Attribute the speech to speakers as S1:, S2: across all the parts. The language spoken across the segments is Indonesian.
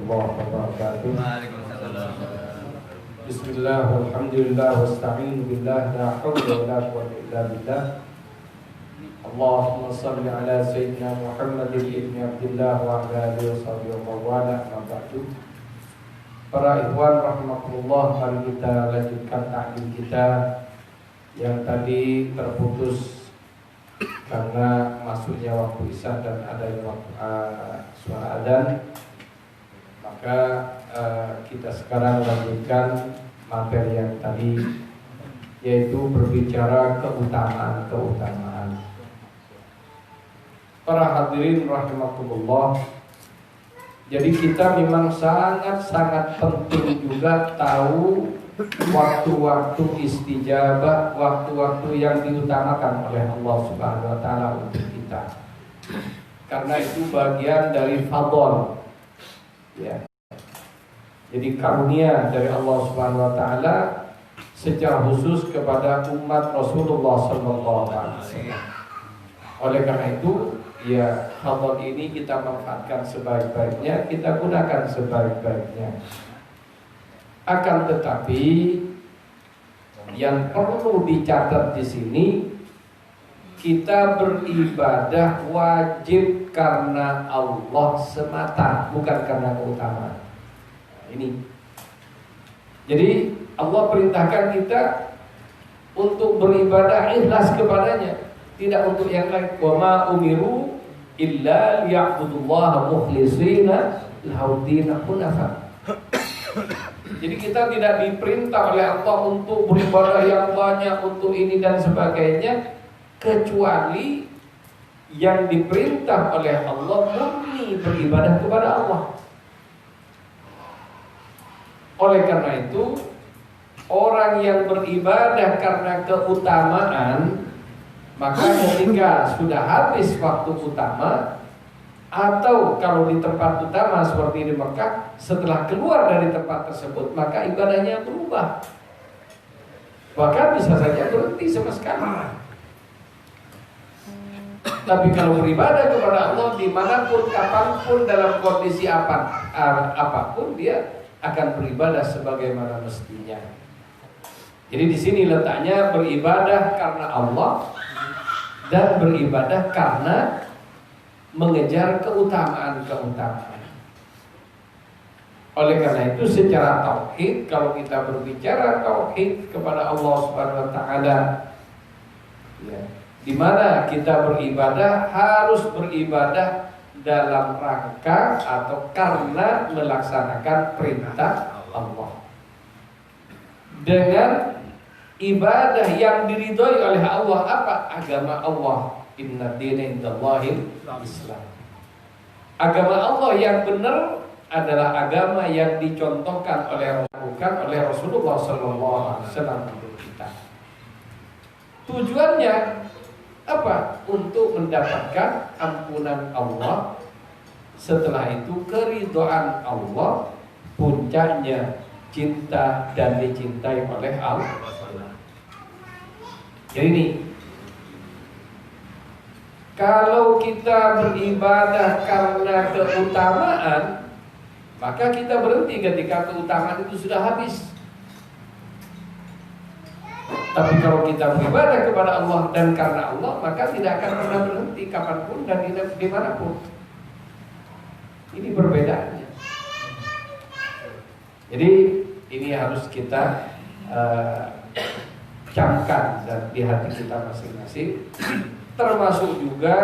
S1: warahmatullahi wabarakatuh.
S2: Waalaikumsalam.
S1: Bismillah, alhamdulillah, wasta'inu billah, la hawla wa la quwwata illa billah. Allahumma salli ala sayyidina Muhammadin ibn Abdullah wa ala alihi wa sahbihi wa wala ma ba'du. Para ikhwan rahimakumullah, mari kita lanjutkan ta'lim kita yang tadi terputus karena masuknya waktu isya dan adanya waktu suara adzan. Maka kita sekarang lanjutkan materi yang tadi, yaitu berbicara keutamaan. Para hadirin rahimakumullah, jadi kita memang sangat penting juga tahu waktu-waktu istijabah, waktu-waktu yang diutamakan oleh Allah Subhanahu wa taala untuk kita. Karena itu bagian dari fadl. Ya. Jadi karunia dari Allah Subhanahu wa taala secara khusus kepada umat Rasulullah sallallahu alaihi wasallam. Oleh karena itu, ya, fadl ini kita manfaatkan sebaik-baiknya, kita gunakan sebaik-baiknya. Akan tetapi yang perlu dicatat di sini, kita beribadah wajib karena Allah semata, bukan karena keutamaan. Ini. Jadi Allah perintahkan kita untuk beribadah ikhlas kepadanya, tidak untuk yang lain. Wa ma umiru illa liya'budullaha mukhlishina lahu-d-din hunafa. Jadi kita tidak diperintah oleh Allah untuk beribadah yang banyak, untuk ini dan sebagainya, kecuali yang diperintah oleh Allah murni beribadah kepada Allah. Oleh karena itu, orang yang beribadah karena keutamaan, maka ketika sudah habis waktu utama, atau kalau di tempat utama seperti di Mekah, setelah keluar dari tempat tersebut, maka ibadahnya berubah. Bahkan bisa saja berhenti sama sekali. Tapi kalau beribadah kepada Allah dimanapun, kapanpun, dalam kondisi apapun, dia akan beribadah sebagaimana mestinya. Jadi di sini letaknya beribadah karena Allah dan beribadah karena mengejar keutamaan. Oleh karena itu, secara tauhid, kalau kita berbicara tauhid kepada Allah Subhanahu wa taala, ya, di mana kita beribadah harus beribadah dalam rangka atau karena melaksanakan perintah Allah, dengan ibadah yang diridhoi oleh Allah. Apa? Agama Allah. Inna dina indallahil Islam. Agama Allah yang benar adalah agama yang dicontohkan oleh Rasulullah sallallahu alaihi wasallam untuk kita. Tujuannya apa? Untuk mendapatkan ampunan Allah, setelah itu keridhaan Allah, puncaknya cinta dan dicintai oleh Allah. Jadi ini, kalau kita beribadah karena keutamaan, maka kita berhenti ketika keutamaan itu sudah habis. Tapi kalau kita beribadah kepada Allah dan karena Allah, maka tidak akan pernah berhenti kapanpun dan dimanapun. Ini perbedaannya. Jadi ini harus kita camkan dan di hati kita masing-masing. Termasuk juga,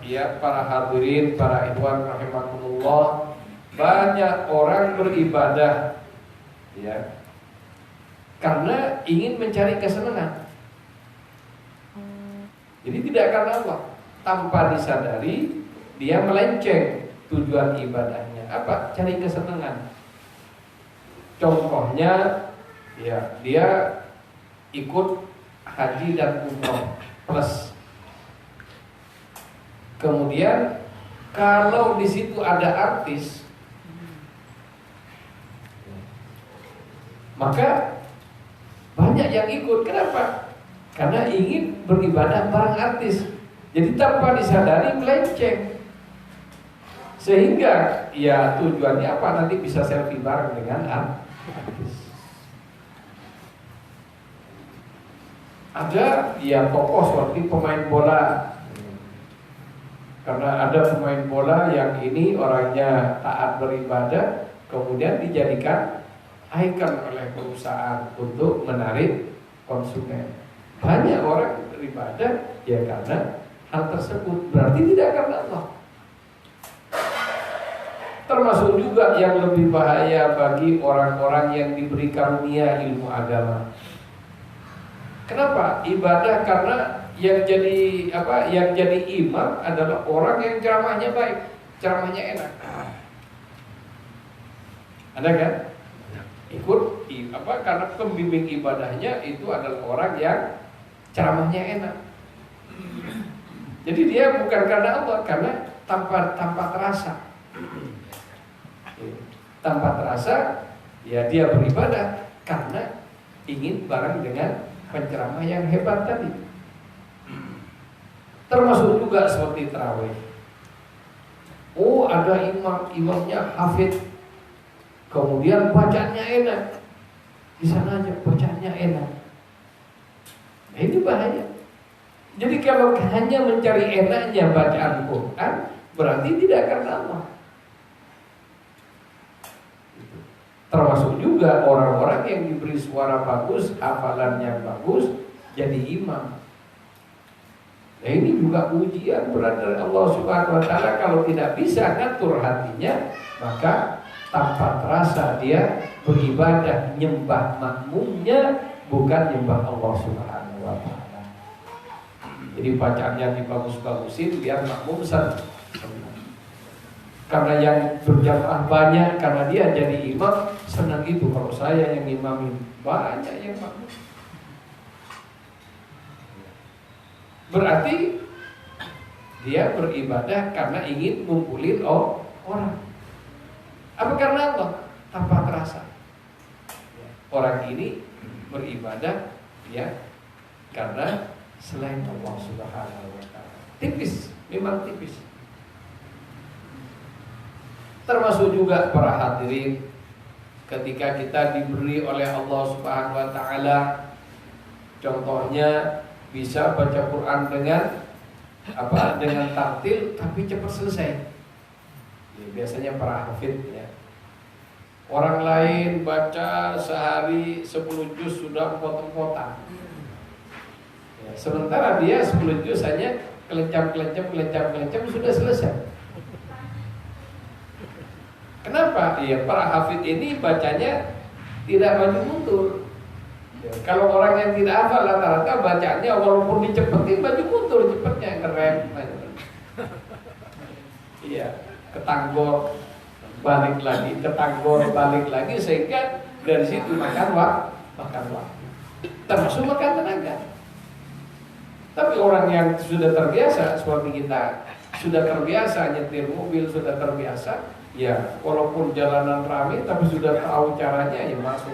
S1: ya, para hadirin, para ikhwan rahimakumullah, banyak orang beribadah, ya, karena ingin mencari kesenangan. Jadi tidak karena Allah. Tanpa disadari dia melenceng tujuan ibadahnya. Apa? Cari kesenangan. Contohnya, ya, dia ikut haji dan umroh plus. Kemudian kalau di situ ada artis, maka banyak yang ikut. Kenapa? Karena ingin beribadah bareng artis. Jadi tanpa disadari melenceng. Sehingga ya tujuannya apa, nanti bisa selfie bareng dengan artis. Ada ya tokoh seperti pemain bola. Karena ada pemain bola yang ini orangnya taat beribadah, kemudian dijadikan ikon oleh perusahaan untuk menarik konsumen. Banyak orang beribadah ya karena hal tersebut, berarti tidak karena Allah. Termasuk juga yang lebih bahaya bagi orang-orang yang diberi karunia ilmu agama. Kenapa? Ibadah karena yang jadi Yang jadi imam adalah orang yang ceramahnya baik, ceramahnya enak. Ada kan? Ikut karena pembimbing ibadahnya itu adalah orang yang ceramahnya enak. Jadi dia bukan karena Allah, karena tanpa terasa. Tanpa terasa ya dia beribadah karena ingin bareng dengan penceramah yang hebat tadi. Termasuk juga seperti tarawih. Oh, ada imamnya hafid, kemudian bacaannya enak. Di sana aja bacaannya enak. Nah, ini bahaya. Jadi kalau hanya mencari enaknya bacaan Quran, berarti tidak karena Allah. Termasuk juga orang-orang yang diberi suara bagus, hafalannya bagus, jadi imam. Nah, ini juga ujian berat dari Allah Subhanahu wa Ta'ala. Kalau tidak bisa ngatur hatinya, maka tanpa terasa dia beribadah, nyembah makmumnya, bukan nyembah Allah Subhanahu wa Ta'ala. Jadi bacaannya dibagus-bagusin biar makmum senang. Karena yang berjamaah banyak, karena dia jadi imam, senang itu. Kalau saya yang imamin, banyak yang makmum. Berarti dia beribadah karena ingin ngumpulin orang. Apa karena Allah? Tanpa terasa. Orang ini beribadah ya karena selain Allah Subhanahu wa Ta'ala. Tipis, memang tipis. Termasuk juga para hadirin, ketika kita diberi oleh Allah Subhanahu wa Ta'ala, contohnya bisa baca Quran dengan tartil tapi cepat selesai. Ya, biasanya para hafid ya. Orang lain baca sehari 10 juz sudah potong-potong. Ya, sementara dia 10 juz hanya kelencam sudah selesai. Kenapa? Ya, para hafid ini bacanya tidak maju mundur. Kalau orang yang tidak hafal rata-rata bacaannya walaupun dicepetin maju mundur cepetnya, ngerem. Iya, ketanggor balik lagi, ketanggor balik lagi, sehingga dari situ makan waktu. Termasuk makan tenaga. Tapi orang yang sudah terbiasa seperti kita, sudah terbiasa nyetir mobil, sudah terbiasa, ya walaupun jalanan ramai tapi sudah tahu caranya, ya masuk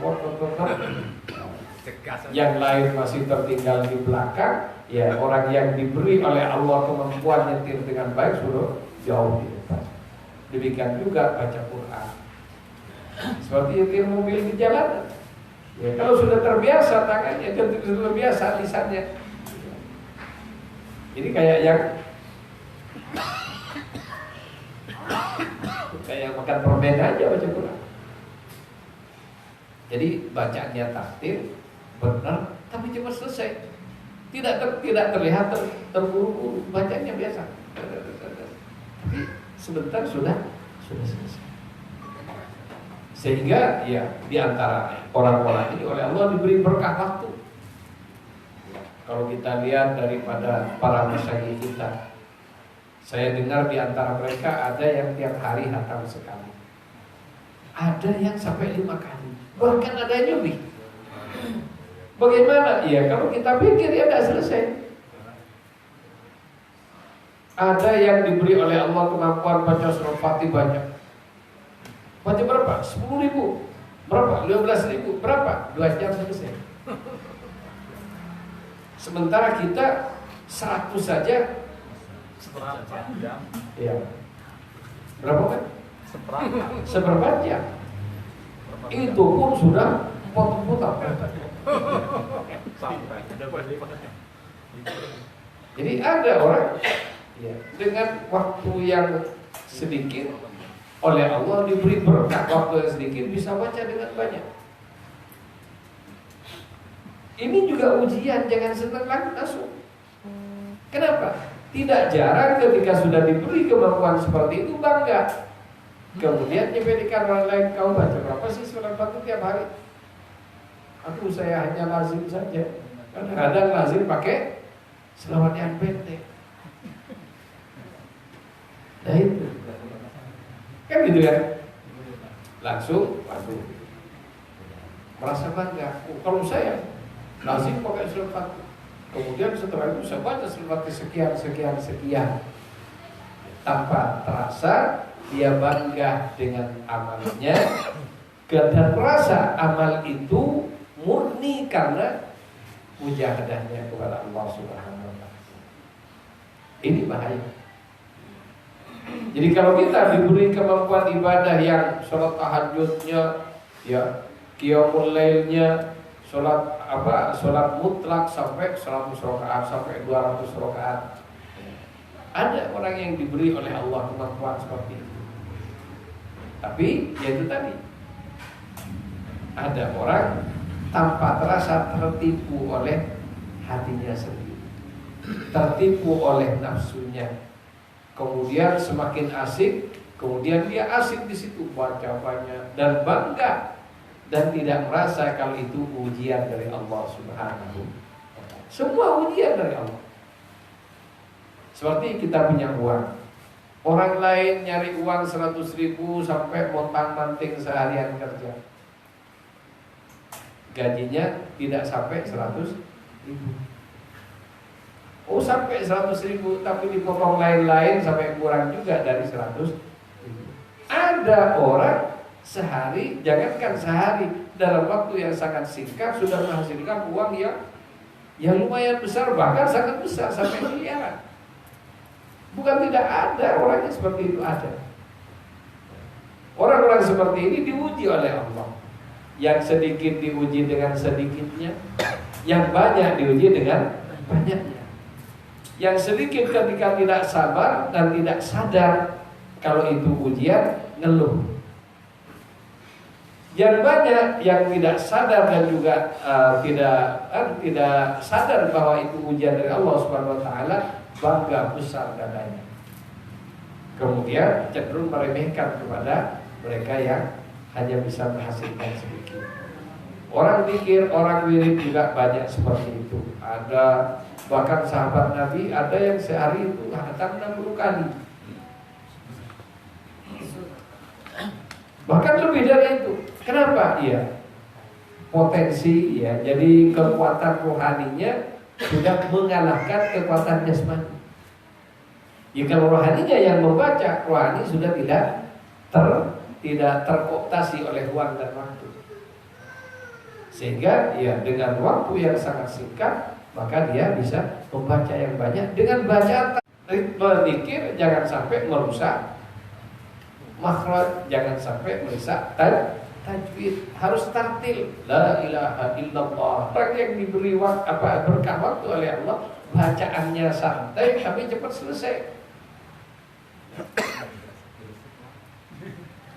S1: yang lain masih tertinggal di belakang, ya orang yang diberi oleh Allah kemampuan nyetir dengan baik sudah jauh di depan. Demikian juga baca Quran, seperti nyetir mobil di jalanan. Ya, kalau sudah terbiasa tangannya, sudah terbiasa lisannya. Ini kayak makan permen aja baca Quran. Jadi bacaannya takdir benar, tapi cepat selesai. Tidak terlihat terburu-buru, bacanya biasa. Tapi sebentar sudah selesai. Sehingga ya di antara orang-orang ini oleh Allah diberi berkah waktu. Kalau kita lihat daripada para masyayikh kita, saya dengar di antara mereka ada yang tiap hari hatam sekali, ada yang sampai 5 kali, bahkan ada yang lebih. Bagaimana? Ya kalau kita pikir ya tidak selesai. Ada yang diberi oleh Allah kemampuan baca surah Fatih banyak. Baca berapa? 10.000. Berapa? 15.000. Berapa? 2 jam selesai. Sementara kita 100 saja. Ya. Berapa kan? Seperempat jam. Itu pun sudah potong-potong. Jadi ada orang ya, dengan waktu yang sedikit oleh Allah diberi berkat, waktu yang sedikit bisa baca dengan banyak. Ini juga ujian, jangan senang langsung. Kenapa? Tidak jarang ketika sudah diberi kemampuan seperti itu bangga. Kemudian nyepedikan orang lain, kau baca berapa sih surat Fatihah tiap hari? Aku saya hanya lazim saja. Kadang-kadang lazim pakai selawat yang pendek. Nah itu kan gitu kan? Langsung, waduh, merasa bangga. Kalau saya lazim pakai surat Fatihah. Kemudian setelah itu saya baca surat sekian. Tanpa terasa dia bangga dengan amalnya, dan merasa amal itu murni karena mujahadahnya kepada Allah Subhanahu wa taala. Ini bahaya. Jadi kalau kita diberi kemampuan ibadah yang sholat tahajudnya, ya, qiyamul lailnya, sholat mutlak sampai 100 rakaat sampai 200 rakaat. Ada orang yang diberi oleh Allah kemampuan seperti itu. Tapi ya itu tadi, ada orang tanpa terasa tertipu oleh hatinya sendiri, tertipu oleh nafsunya. Kemudian semakin asik, kemudian dia asik di situ baca banyak dan bangga, dan tidak merasa kalau itu ujian dari Allah Subhanahu. Semua ujian dari Allah. Seperti kita punya uang, orang lain nyari uang 100.000 sampai montang-manting seharian kerja, gajinya tidak sampai 100.000. Oh sampai 100.000, tapi dipotong lain-lain sampai kurang juga dari 100.000. Ada orang sehari, jangankan sehari, dalam waktu yang sangat singkat sudah menghasilkan uang yang lumayan besar, bahkan sangat besar sampai miliaran. Bukan tidak ada orangnya seperti itu, ada. Orang-orang seperti ini diuji oleh Allah. Yang sedikit diuji dengan sedikitnya, yang banyak diuji dengan banyaknya. Yang sedikit ketika tidak sabar dan tidak sadar kalau itu ujian, ngeluh. Yang banyak yang tidak sadar dan juga tidak sadar bahwa itu ujian dari Allah Subhanahu wa taala, bangga besar dadanya. Kemudian cenderung meremehkan kepada mereka yang hanya bisa menghasilkan sedikit. Orang pikir, orang wirid juga banyak seperti itu. Ada bahkan sahabat Nabi ada yang sehari itu hatam 60 kali. Bahkan lebih dari itu. Kenapa? Iya, potensi ya. Jadi kekuatan rohaninya sudah mengalahkan kekuatan jasmani. Ya kalau rohaninya yang membaca, rohani sudah tidak terkooptasi oleh ruang dan waktu. Sehingga ya dengan waktu yang sangat singkat, maka dia bisa membaca yang banyak. Dengan bacaan berzikir jangan sampai merusak makhraj, jangan sampai merusak tajwid, harus tartil. La ilaha illallah. Orang yang diberi berkah waktu oleh Allah, bacaannya santai tapi cepat selesai.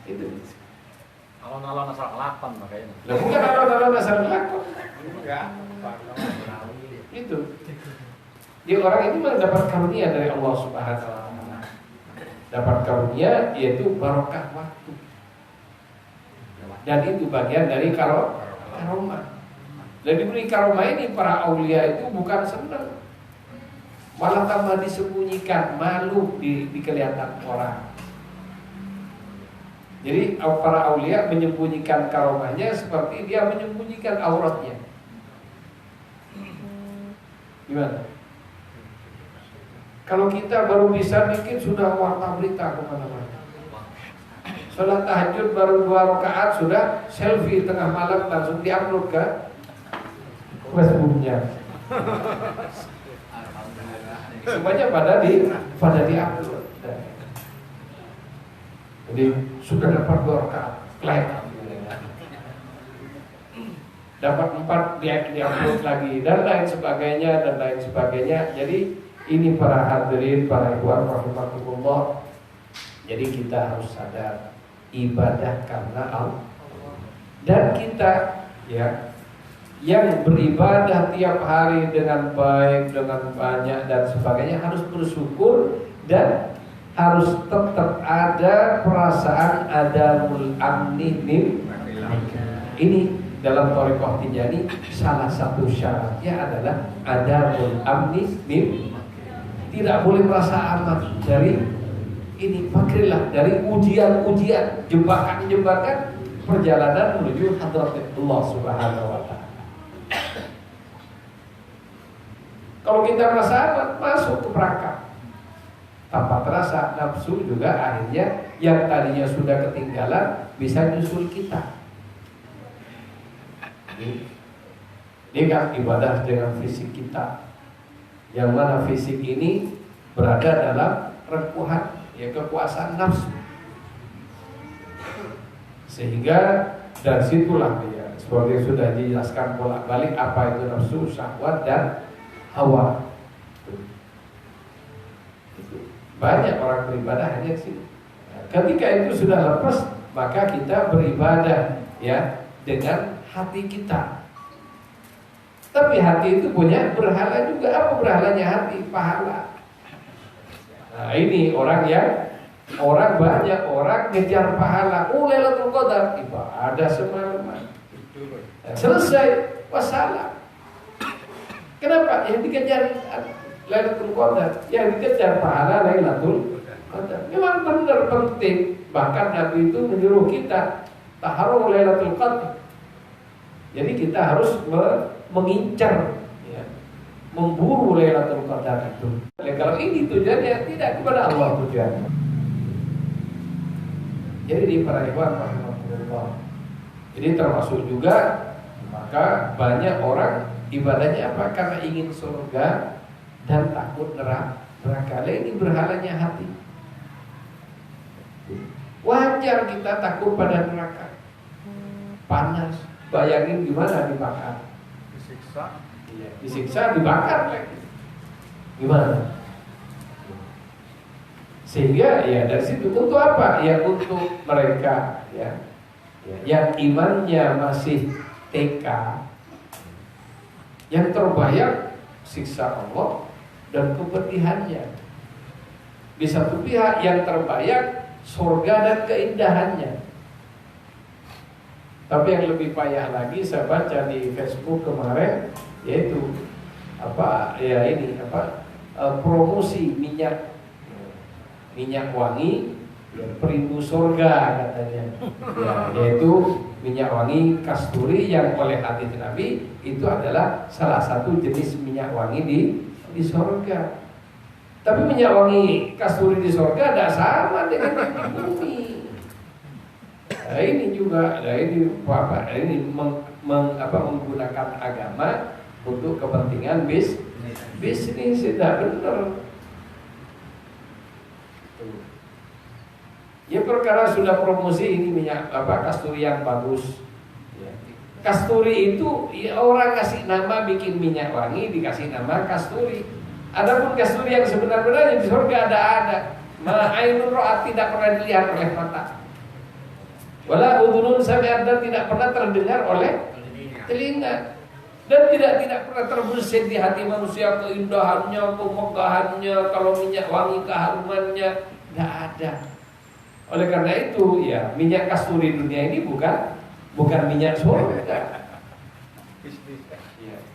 S1: Itu.
S2: Alon-alon asal kelakon makanya.
S1: Lah bukan alon-alon asal kelakon. Enggak. Itu. Dia orang ini mendapat karunia dari Allah Subhanahu wa taala. Dapat karunia yaitu barokah waktu. Dan itu bagian dari karomah. Dan diberi karomah ini para aulia itu bukan senang, malah tambah disembunyikan, malu di kelihatan orang. Jadi para aulia menyembunyikan karomahnya seperti dia menyembunyikan auratnya. Gimana? Kalau kita baru bisa dikit sudah warta berita kemana-mana. Sholat tahajud baru 2 rakaat sudah selfie tengah malam langsung diupload ke Facebooknya. Semuanya pada diupload. Jadi sudah dapat 2 rakaat, like. Dapat 4 di-upload lagi dan lain sebagainya. Jadi ini para hadirin, para ikhwan rahimakumullah. Jadi kita harus sadar ibadah karena Allah. Dan kita ya yang beribadah tiap hari dengan baik, dengan banyak dan sebagainya harus bersyukur dan harus tetap ada perasaan adamul amni min. Ini dalam thariqah Tijaniyah salah satu syaratnya adalah adamul amni min. Tidak boleh merasa aman dari ini, makrillah, dari ujian-ujian, jebakan-jebakan perjalanan menuju hadrat Allah Subhanahu wa taala. Kalau kita merasa aman, masuk ke perangkap. Tanpa terasa nafsu juga akhirnya yang tadinya sudah ketinggalan bisa nyusul kita. Ini kan ibadah dengan fisik kita, yang mana fisik ini berada dalam rengkuhan ya kekuasaan nafsu, sehingga dari situlah ya seperti sudah dijelaskan bolak-balik apa itu nafsu, syahwat dan hawa. Banyak orang beribadah hanya sini. Ketika itu sudah lepas, maka kita beribadah ya dengan hati kita. Tapi hati itu punya berhala juga. Apa berhalanya hati? Pahala. Nah ini banyak orang ngejar pahala. Lailatul Qadar ibadah semalaman. Selesai wassalam. Kenapa? Yang dikejar Lailatul Qadar, yang dikejar pahala Lailatul Qadar. Memang benar penting. Bahkan Nabi itu menyuruh kita taharru Lailatul Qadar. Jadi kita harus mengincar, ya, memburu Lailatul Qadar itu. Kalau ini tujuannya tidak kepada Allah tujuannya. Jadi di para ikhwan rahimahullah. Jadi termasuk juga maka banyak orang ibadahnya apa? Karena ingin surga dan takut neraka. Ini berhalanya hati. Wajar kita takut pada neraka. Panas. Bayangin gimana dibakar.
S2: Disiksa.
S1: Iya, disiksa dibakar lagi. Gimana? Sehingga ya dari situ untuk apa? Ya untuk mereka ya yang imannya masih TK, yang terbayang siksa Allah dan kepedihannya. Di satu pihak yang terbayang surga dan keindahannya. Tapi yang lebih payah lagi saya baca di Facebook kemarin, yaitu promosi minyak wangi ya, perindu surga katanya. Ya, yaitu minyak wangi kasturi yang oleh hadis Nabi itu adalah salah satu jenis minyak wangi di surga. Tapi minyak wangi kasturi di surga tidak sama dengan yang di bumi. Nah, ini juga, ini menggunakan agama untuk kepentingan bisnis tidak benar. Ya perkara sudah promosi ini minyak kasturi yang bagus. Ya. Kasturi itu ya, orang kasih nama bikin minyak wangi dikasih nama kasturi. Adapun kasturi yang sebenarnya di surga ada. Ma'ainun ra'at tidak pernah dilihat oleh mata. Wala udhunun sami'at dan tidak pernah terdengar oleh telinga. Dan tidak pernah terbesit di hati manusia keindahannya, kemegahannya, kalau minyak wangi keharumannya tidak ada. Oleh karena itu ya minyak kasturi dunia ini bukan minyak surga. Ya.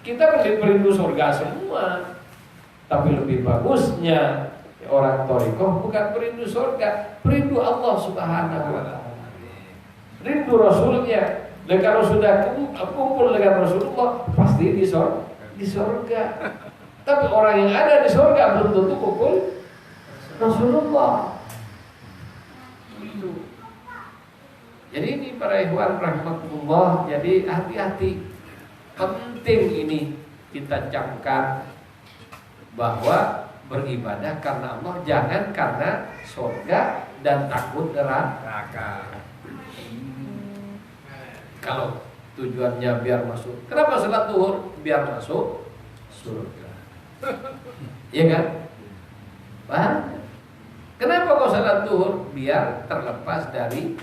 S1: Kita merindu surga semua. Tapi lebih bagusnya orang thariqah bukan perindu surga, perindu Allah Subhanahu wa taala. Rindu Rasulnya. Dan kalau sudah kumpul dengan Rasulullah pasti di surga. Tapi orang yang ada di surga belum tentu kumpul Rasulullah. Jadi ini para ikhwan rahimakumullah, jadi hati-hati. Penting ini kita camkan bahwa beribadah karena Allah, jangan karena surga dan takut
S2: neraka.
S1: Kalau tujuannya biar masuk, kenapa salat zuhur? Biar masuk surga. Iya kan? Paham? Kenapa kau salat zuhur? Biar terlepas dari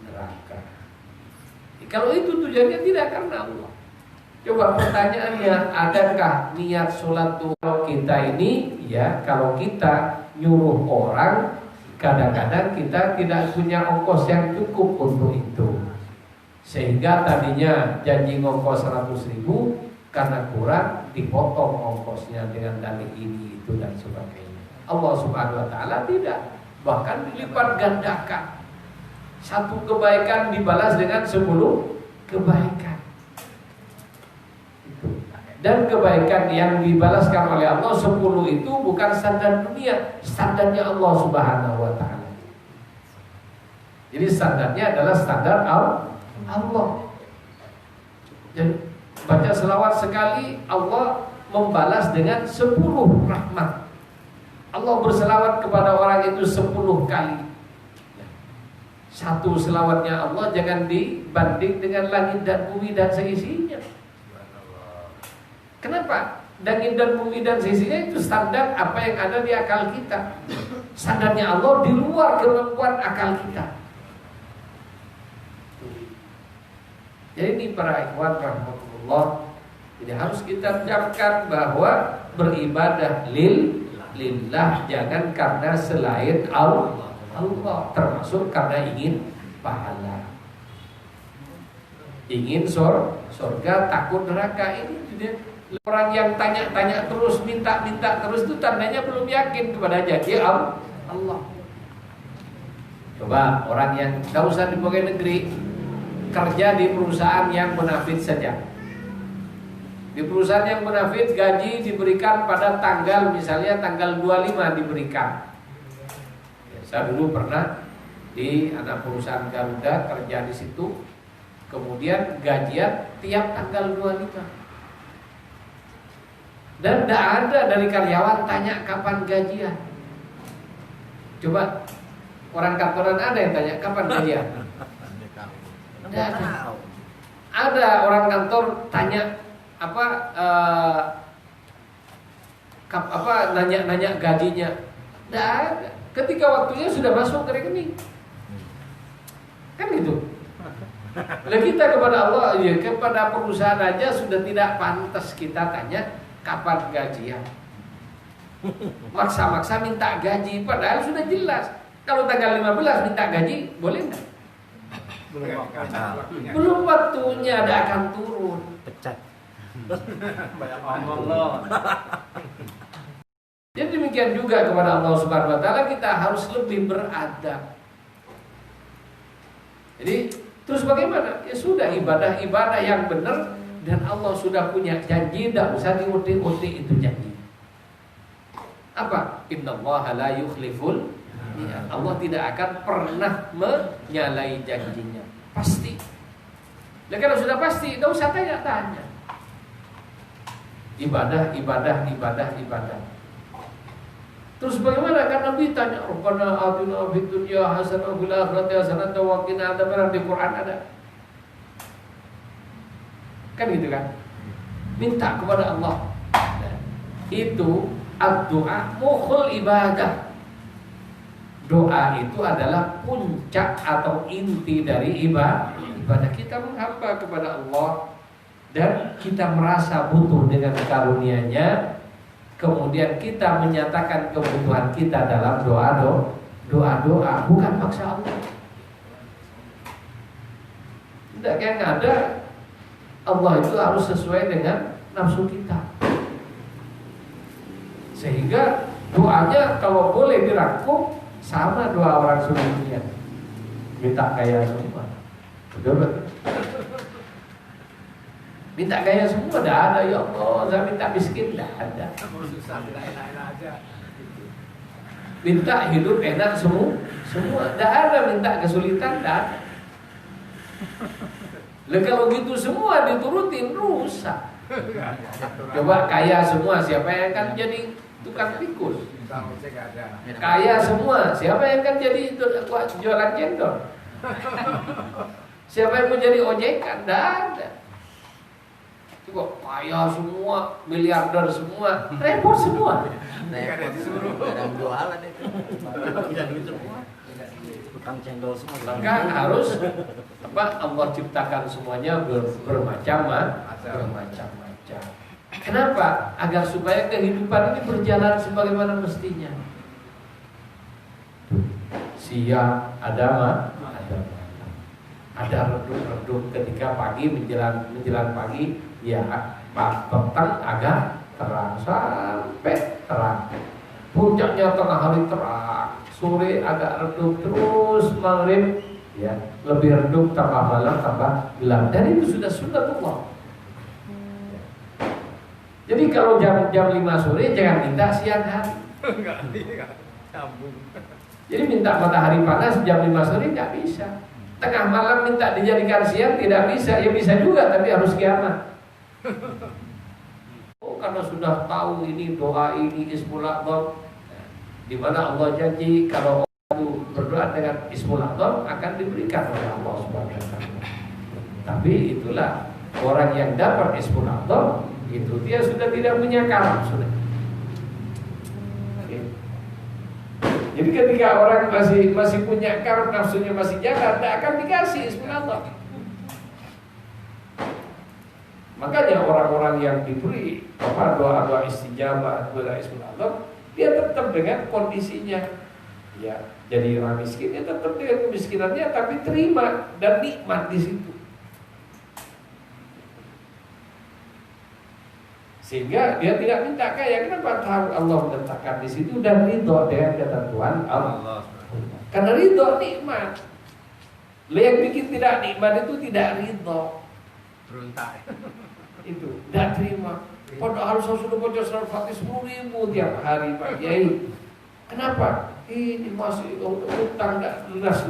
S1: neraka. Kalau itu tujuannya tidak karena Allah. Coba pertanyaannya, adakah niat sholat zuhur? Kalau kita ini, ya, kalau kita nyuruh orang, kadang-kadang kita tidak punya ongkos yang cukup untuk itu. Sehingga tadinya janji ngongkos 100.000, karena kurang dipotong ongkosnya dengan dalih ini, itu dan sebagainya. Allah Subhanahu wa Ta'ala tidak, bahkan dilipat gandakan. Satu kebaikan dibalas dengan 10 kebaikan. Dan kebaikan yang dibalaskan oleh Allah 10 itu bukan standar dunia, standarnya Allah Subhanahu wa Ta'ala. Jadi standarnya adalah standar Allah. Jadi baca selawat sekali, Allah membalas dengan 10 rahmat. Allah berselawat kepada orang itu 10 kali. Satu selawatnya Allah jangan dibanding dengan langit dan bumi dan seisinya. Kenapa? Langit dan bumi dan seisinya itu standar apa yang ada di akal kita. Standarnya Allah di luar kemampuan akal kita. Jadi ini para ikhwan rahmatullah, jadi harus kita camkan bahwa beribadah lillah, jangan karena selain Allah, termasuk karena ingin pahala, ingin surga, takut neraka. Ini orang yang tanya-tanya terus, minta-minta terus, itu tandanya belum yakin kepada janji Allah. Coba orang yang tidak usah di pegawai negeri, kerja di perusahaan yang munafik saja. Di perusahaan yang munafik gaji diberikan pada tanggal, misalnya tanggal 25 diberikan. Ya, saya dulu pernah di anak perusahaan Garuda kerja di situ. Kemudian gajian tiap tanggal 25. Dan tidak ada dari karyawan tanya kapan gajian. Coba orang kantoran ada yang tanya kapan gajian? Ada orang kantor tanya nanya gajinya. Tidak ada. Ketika waktunya sudah masuk ke rekening, kan gitu. Lah kita kepada Allah, ya, kepada perusahaan aja sudah tidak pantas kita tanya kapan gajian. Maksa-maksa minta gaji, padahal sudah jelas. Kalau tanggal 15 minta gaji, boleh enggak? Belum waktunya, ada akan turun.
S2: Pecat. Banyak ngomong loh.
S1: Jadi demikian juga kepada Allah Subhanahu wa Ta'ala kita harus lebih beradab. Jadi terus bagaimana? Ya sudah, ibadah yang benar, dan Allah sudah punya janji, tidak usah diutik-utik itu janji. Apa? Innallaha la yukhliful. Ya, Allah tidak akan pernah menyalahi janjinya. Pasti. Nah, kalau sudah pasti, tidak usah tanya-tanya. Ibadah. Terus bagaimana? Kan Nabi tanya, Rabbana atina fid dunya hasanah wa fil akhirati hasanah wa qina adzabannar. Di Quran ada. Kan gitu kan? Minta kepada Allah. Nah, itu ad-du'a mukhul ibadah. Doa itu adalah puncak atau inti dari ibadah. Kita menghamba kepada Allah dan kita merasa butuh dengan karunia-Nya. Kemudian kita menyatakan kebutuhan kita dalam doa, bukan maksa Allah. Tidak yang ada, Allah itu harus sesuai dengan nafsu kita. Sehingga doanya kalau boleh dirangkum sama doa orang sebelumnya, minta kaya semua. Betul. Minta kaya semua tidak ada, ya Allah. Saya minta miskin tidak ada. Minta hidup enak semua tidak ada. Minta kesulitan tidak ada. Lah kalau gitu semua diturutin rusak. Coba kaya semua, siapa yang akan jadi tukang tikus.
S2: Sama saya nggak ada.
S1: Kaya semua. Siapa yang kan jadi jualan cendol? Siapa yang mau jadi ojekan? Tidak ada. Kok kaya semua, miliarder semua, repot semua.
S3: Repot disuruh. Kadang jualan itu. Tidak duit semua. Tukang cendol semua.
S1: Maka harus Allah ciptakan semuanya bermacam-macam. Kenapa? Agar supaya kehidupan ini berjalan sebagaimana mestinya. Siang ada malam. Ada redup-redup ketika pagi menjelang pagi, ya petang agak terang sampai terang. Puncaknya tengah hari terang, sore agak redup, terus maghrib ya lebih redup, tambah malam tambah gelap. Dan itu sudah sunatullah. Jadi kalau jam 5 sore jangan minta siang hari.
S2: Enggak sambung.
S1: Jadi minta matahari panas jam 5 sore nggak bisa. Tengah malam minta dijadikan siang tidak bisa. Ya bisa juga tapi harus kiamat. Oh, karena sudah tahu ini doa ini Ismul A'dham, di mana Allah janji kalau orang itu berdoa dengan Ismul A'dham akan diberikan oleh Allah Subhanahu wa taala. Tapi itulah orang yang dapat Ismul A'dham itu dia sudah tidak punya karam sudah. Jadi ketika orang masih punya karam, nafsunya masih jalan, tidak akan dikasih Ismul A'dham. Makanya orang-orang yang diberi doa-doa istijabah, doa Ismul A'dham, dia tetap dengan kondisinya. Ya, jadi orang miskin dia tetap dengan kemiskinannya, tapi terima dan nikmat di situ. Sehingga dia tidak minta kaya. Kenapa? Tahu Allah meletakkan di situ dan ridho dengan ketentuan Allah. Karena ridho nikmat. Yang bikin tidak nikmat itu tidak ridho.
S2: Berontak.
S1: Itu tidak terima. Padahal saya sudah baca surat Fatihah 10.000 tiap hari Pak Kiai. Kenapa? Ini masih utang tidak lunas.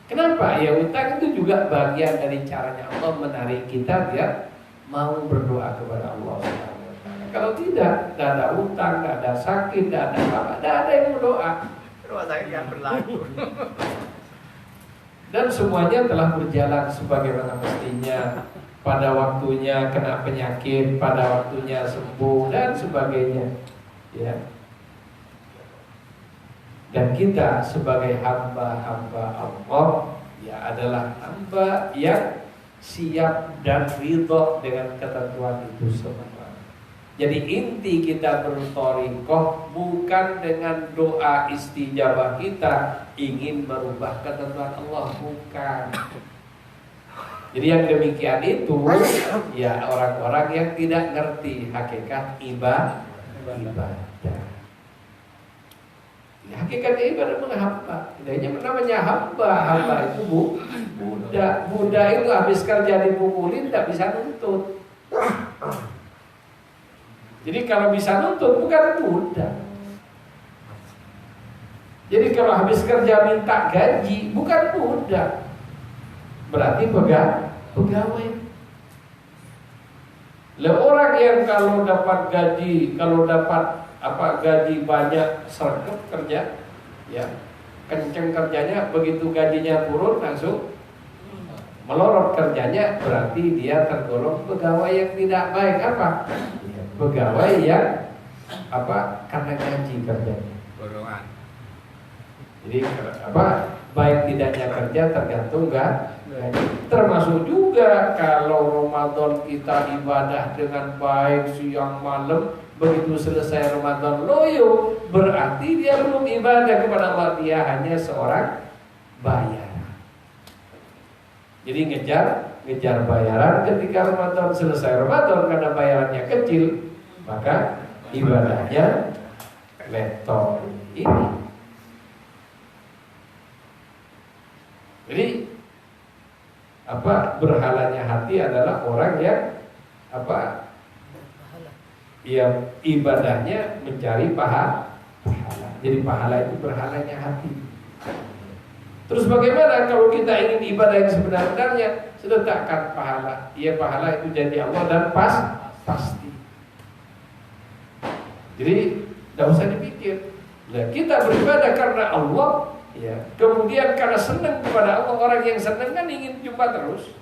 S1: Kenapa? Ya utang itu juga bagian dari caranya Allah menarik kita biar mau berdoa kepada Allah. Kalau tidak ada utang, tidak ada sakit, tidak ada apa, tidak ada yang berdoa.
S2: Rumah sakit yang berlaku.
S1: Dan semuanya telah berjalan sebagaimana mestinya. Pada waktunya kena penyakit, pada waktunya sembuh dan sebagainya. Ya. Dan kita sebagai hamba-hamba Allah ya adalah hamba yang siap dan ridho dengan ketentuan itu semua. Jadi inti kita berthariqah bukan dengan doa istijabah kita ingin merubah ketentuan Allah, bukan. Jadi yang demikian itu ya orang-orang yang tidak ngerti hakikat ibadah. Hakikat ibadah menghamba. Ini namanya hamba itu budak itu habis kerja dipukulin tidak bisa nuntut. Jadi kalau bisa nuntut bukan budak. Jadi kalau habis kerja minta gaji bukan budak. Berarti pegawai. Lah orang yang kalau dapat gaji, gaji banyak sergap kerja, ya kenceng kerjanya, begitu gajinya turun langsung melorot kerjanya, berarti dia tergolong pegawai yang tidak baik. Apa? Pegawai yang karena gaji kerjanya.
S2: Golongan.
S1: Jadi baik tidaknya kerja tergantung termasuk juga kalau Ramadan kita ibadah dengan baik siang malam, begitu selesai Ramadan loyo, berarti dia belum ibadah kepada Allah, dia hanya seorang bayaran. Jadi ngejar bayaran ketika Ramadan, selesai Ramadan karena bayarannya kecil, maka ibadahnya letok ini. Jadi berhalanya hati adalah orang yang yang ibadahnya mencari pahala. Jadi pahala itu berhalanya hati. Terus bagaimana kalau kita ingin ibadah yang sebenarnya, sedekahkan pahala. Pahala itu janji Allah dan pasti. Jadi tidak usah dipikir. Nah, kita beribadah karena Allah, ya. Kemudian karena senang kepada Allah, orang yang senang kan ingin jumpa terus.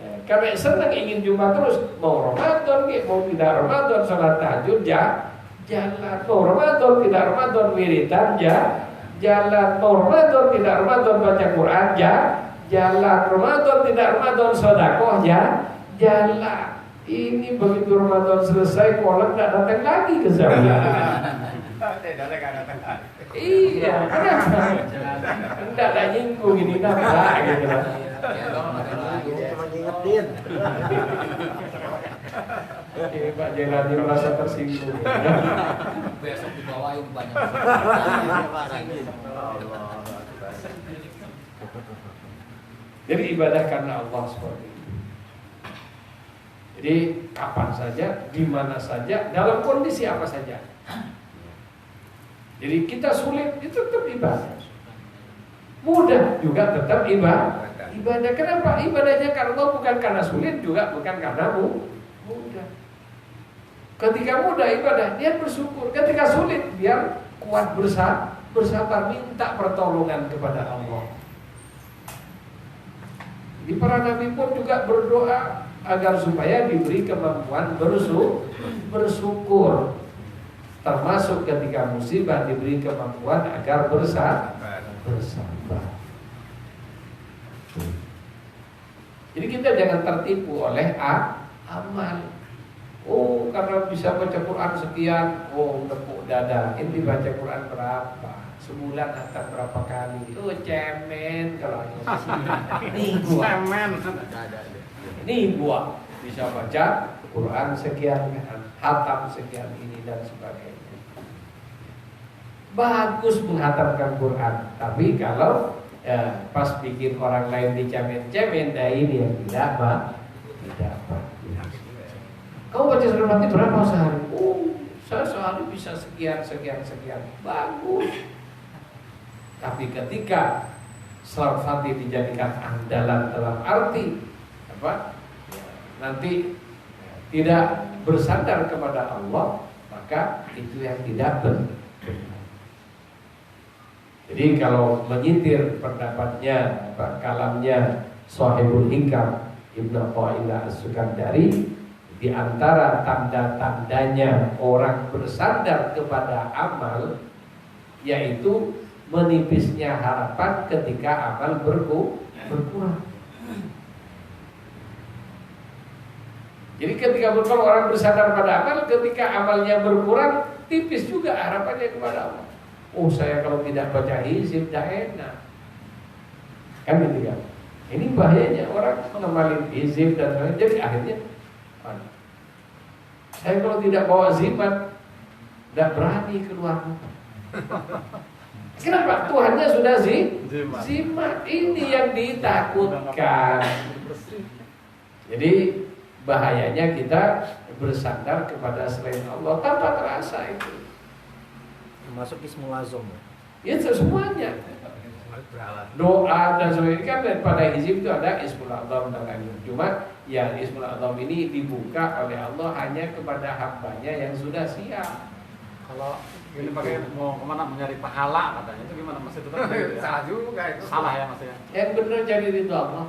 S1: Ya, karena senang ingin jumpa terus, mau Ramadan, mau tidak Ramadan, sholat tahajud, jalan. Mau Ramadan, tidak Ramadan, wiridan, jalan. Mau Ramadan, tidak Ramadan, baca Quran, jalan. Ramadan, tidak Ramadan, sedekah, jalan. Ini begitu Ramadan selesai, kolak tidak datang lagi ke saya. Iya, kenapa? Tidak ada nyinggung ini nambah gitu.
S3: Cuma ngingetin.
S1: Ini Pak Jelani merasa tersinggung.
S4: Besok dibawain banyak.
S1: Jadi ibadah karena Allah seperti itu. Jadi kapan saja, di mana saja, dalam kondisi apa saja. Jadi kita sulit, itu tetap ibadah. Mudah juga tetap ibadah. Kenapa? Ibadahnya karena Allah, bukan karena sulit, juga bukan karena mudah. Ketika mudah ibadah, dia bersyukur. Ketika sulit, biar kuat bersabar, minta pertolongan kepada Allah. Jadi para nabi pun juga berdoa agar supaya diberi kemampuan bersyukur. Termasuk ketika musibah diberi kemampuan agar bersabar. Jadi kita jangan tertipu oleh amal. Oh, karena bisa baca Quran sekian, oh tepuk dada. Ini baca Quran berapa? Sebulan atau berapa kali? Oh, cemen kalau ini gua. Cemen. Ini gua bisa baca Quran sekian, hatam sekian ini dan sebagainya. Bagus menghatamkan Quran, tapi kalau pas bikin orang lain dicemen-cemen, nah ini yang tidak bagus. Kau baca surah Fatihah berapa sehari? Oh, saya sehari bisa sekian. Bagus. Tapi ketika surah Fatihah dijadikan andalan dalam arti apa? Nanti tidak bersandar kepada Allah, maka itu yang tidak benar. Jadi kalau menyitir pendapatnya, kalamnya Shahibul Hikam Ibnu Athaillah As-Sukandari, di antara tanda-tandanya orang bersandar kepada amal, yaitu menipisnya harapan ketika amal berkurang. Jadi ketika kalau orang bersandar pada amal, ketika amalnya berkurang, tipis juga harapannya kepada Allah. Oh, saya kalau tidak baca hizib tidak enak. Kan gitu kan? Ini bahayanya orang ngamalin hizib dan lain-lain. Jadi akhirnya saya kalau tidak bawa zimat tidak berani keluar rumah. Kenapa? Tuhannya sudah zimat. Ini yang ditakutkan. Jadi bahayanya kita bersandar kepada selain Allah tanpa terasa itu.
S3: Masuk ismul azam.
S1: Itu semuanya. Doa dan sebagainya kan pada hizib itu ada ismul azam dan lain-lain. Cuma ya ismul azam ini dibuka oleh Allah hanya kepada hambanya yang sudah siap.
S5: Kalau ini pakai mau kemana mencari pahala katanya itu gimana Mas itu kan?
S2: Salah juga itu.
S5: Salah ya Mas ya.
S1: Yang benar jadi ridho Allah.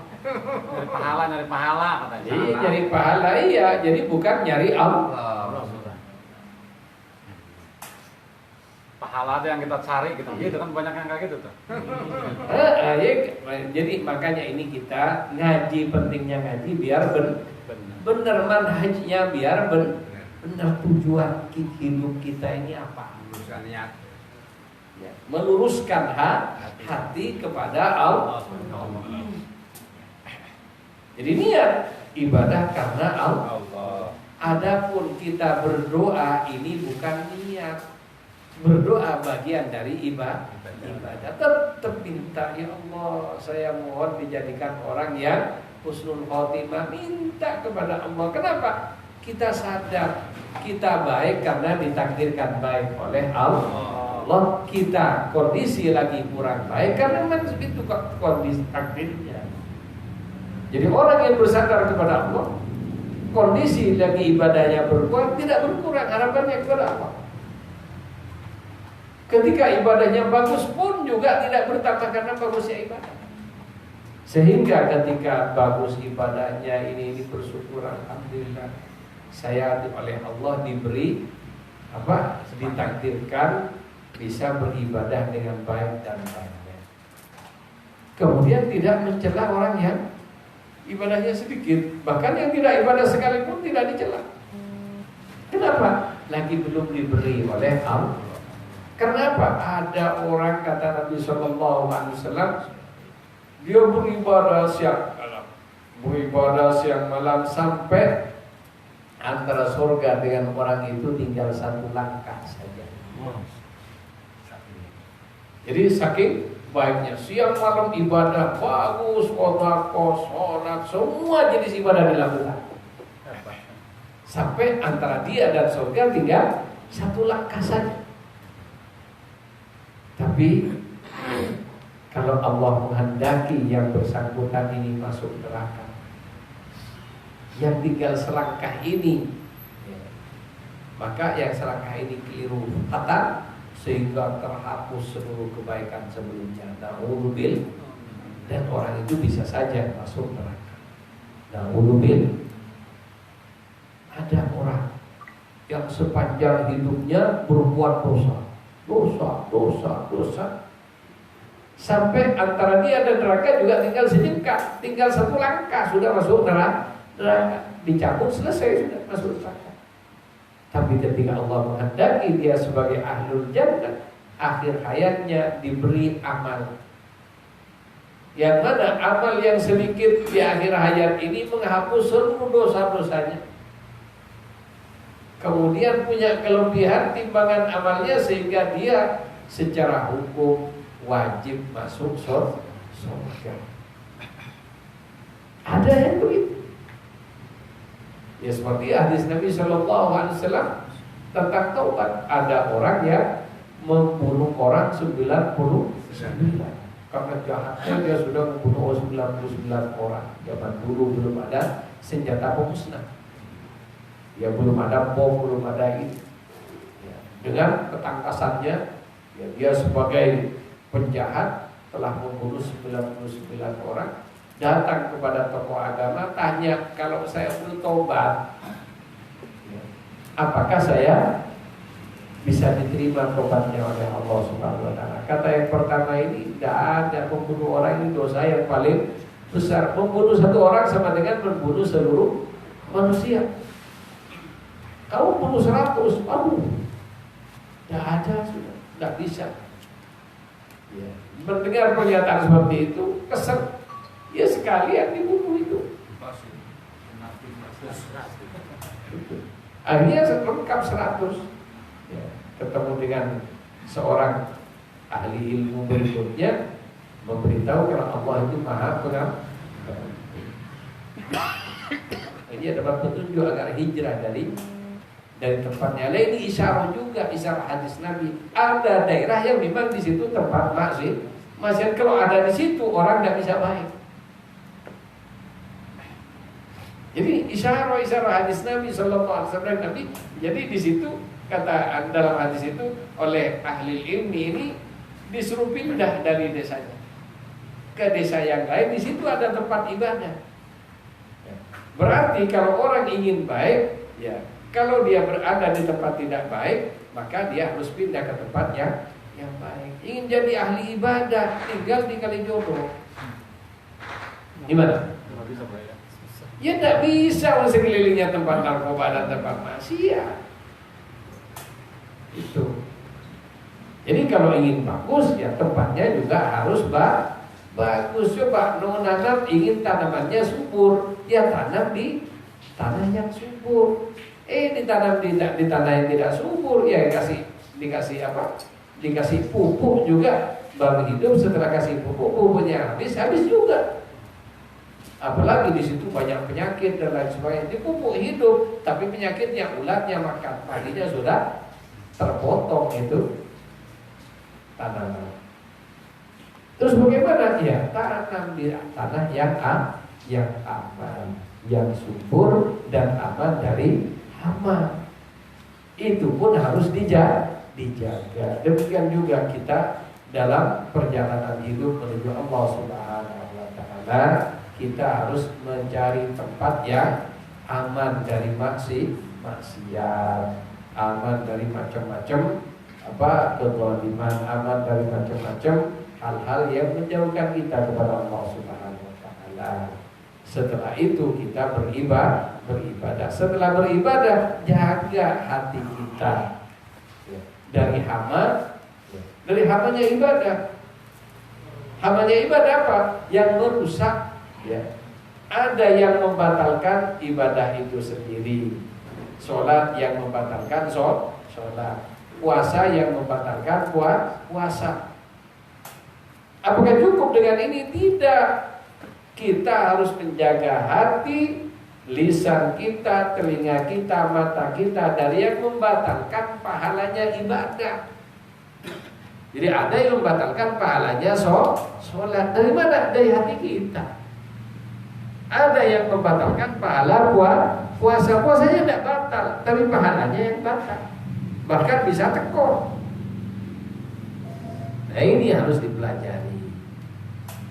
S5: Nyari pahala katanya.
S1: Iya, nyari pahala iya, jadi bukan nyari Allah.
S5: Pahala yang kita cari gitu. Gitu kan banyak yang kayak gitu tuh.
S1: Jadi makanya ini kita ngaji, pentingnya ngaji biar benar manhajnya, biar benar tujuan hidup kita ini apa. Meluruskan hati kepada Allah. Jadi niat ibadah karena Allah. Adapun kita berdoa ini bukan niat. Berdoa bagian dari ibadah. Tetap minta, ya Allah, saya mohon dijadikan orang yang husnul khotimah. Minta kepada Allah. Kenapa? Kita sadar kita baik karena ditakdirkan baik oleh Allah. Kita kondisi lagi kurang baik karena memang itu kondisi takdirnya. Jadi orang yang bersandar kepada Allah, kondisi lagi ibadahnya berkurang, tidak berkurang. Harapannya kepada apa? Ketika ibadahnya bagus pun juga tidak bertambah karena bagusnya ibadah. Sehingga ketika bagus ibadahnya ini bersyukur, alhamdulillah, saya oleh Allah diberi apa? Ditakdirkan bisa beribadah dengan baik dan baiknya. Kemudian tidak mencela orang yang ibadahnya sedikit, bahkan yang tidak ibadah sekalipun tidak dicela. Kenapa? Lagi belum diberi oleh Allah. Kenapa? Ada orang, kata Nabi Sallallahu Alaihi Wasallam, dia beribadah siang malam, beribadah siang malam sampai antara surga dengan orang itu tinggal satu langkah saja. Jadi saking baiknya siang malam ibadah bagus, sholat, semua jenis ibadah dilakukan. Sampai antara dia dan surga tinggal satu langkah saja. Tapi kalau Allah menghendaki yang bersangkutan ini masuk neraka, yang tinggal selangkah ini, maka yang selangkah ini keliru fatal sehingga terhapus seluruh kebaikan sebelumnya. Na'udzubillah. Dan orang itu bisa saja masuk neraka. Na'udzubillah. Ada orang yang sepanjang hidupnya berbuat dosa, sampai antara dia dan neraka juga tinggal sejengkal, tinggal satu langkah sudah masuk neraka, dicabut selesai sudah masuk neraka. Tapi ketika Allah menghendaki dia sebagai ahlul jannah, akhir hayatnya diberi amal, yang mana amal yang sedikit di akhir hayat ini menghapus seluruh dosa-dosanya. Kemudian punya kelebihan timbangan amalnya sehingga dia secara hukum wajib masuk surga. Ada yang begitu. Ya seperti hadis Nabi Sallallahu Alaihi Wasallam tentang taubat. Ada orang yang membunuh orang 99 karena jahatnya dia sudah membunuh 99 orang. Zaman dulu belum ada senjata pemusnah. Ya belum ada bom, belum ada ini. Ya, dengan ketangkasannya, ya, dia sebagai penjahat telah membunuh 99 orang. Datang kepada tokoh agama, tanya, kalau saya bertobat, ya, apakah saya bisa diterima tobatnya oleh Allah Subhanahu Wa Taala? Kata yang pertama ini, tidak ada, membunuh orang ini dosa yang paling besar. Membunuh satu orang sama dengan membunuh seluruh manusia. Kamu bunuh 100, tidak ada sudah, tidak bisa. Ya. Mendengar pernyataan seperti itu, kesel. Ya sekalian dibunuh itu. Akhirnya lengkap 100. Ya. Ketemu dengan seorang ahli ilmu berikutnya, memberitahu kalau Allah itu Maha Pengampun. Ini dapat petunjuk agar hijrah dari tempatnya. Lain ini isyarat juga, isyarat hadis Nabi. Ada daerah yang memang di situ tempat maksiat. Kalau ada di situ orang tidak bisa baik. Jadi isyarat hadis Nabi Sallallahu Alaihi Wasallam Nabi. Jadi di situ kata dalam hadis itu oleh ahli ilmi ini disuruh pindah dari desanya ke desa yang lain. Di situ ada tempat ibadah. Berarti kalau orang ingin baik, ya. Kalau dia berada di tempat tidak baik, maka dia harus pindah ke tempat yang baik. Ingin jadi ahli ibadah, tinggal di Kalijodo. Gimana? Ya tidak bisa sekelilingnya tempat narkoba dan tempat maksiat. Itu. Jadi kalau ingin bagus, ya tempatnya juga harus bagus. Coba nanam ingin tanamannya subur, ya tanam di tanah yang subur. Ditanam di tanah yang tidak subur, ya dikasih apa? Dikasih pupuk juga. Baru hidup setelah kasih pupuknya habis juga. Apalagi di situ banyak penyakit dan lain sebagainya. Dipupuk hidup, tapi penyakitnya ulatnya makan. Paginya sudah terpotong itu tanaman. Terus bagaimana? Ya tanam di tanah yang aman. yang subur dan aman dari hama. Itu pun harus dijaga. Demikian juga kita dalam perjalanan hidup menuju Allah Subhanahu wa taala, kita harus mencari tempat yang aman dari maksiat, aman dari macam-macam kezaliman, aman dari macam-macam hal-hal yang menjauhkan kita kepada Allah Subhanahu wa taala. Setelah itu kita beribadah. Setelah beribadah, jaga hati kita dari hama. Dari hamanya ibadah. Hamanya ibadah apa? Yang merusak, ya. Ada yang membatalkan ibadah itu sendiri. Sholat yang membatalkan sholat. Puasa yang membatalkan puasa. Apakah cukup dengan ini? Tidak. Kita harus menjaga hati, lisan kita, telinga kita, mata kita dari yang membatalkan pahalanya ibadah. Jadi ada yang membatalkan pahalanya sholat. Dari mana? Dari hati kita. Ada yang membatalkan pahala puasa. Puasanya tidak batal, tapi pahalanya yang batal. Bahkan bisa tekor. Nah ini harus dipelajari.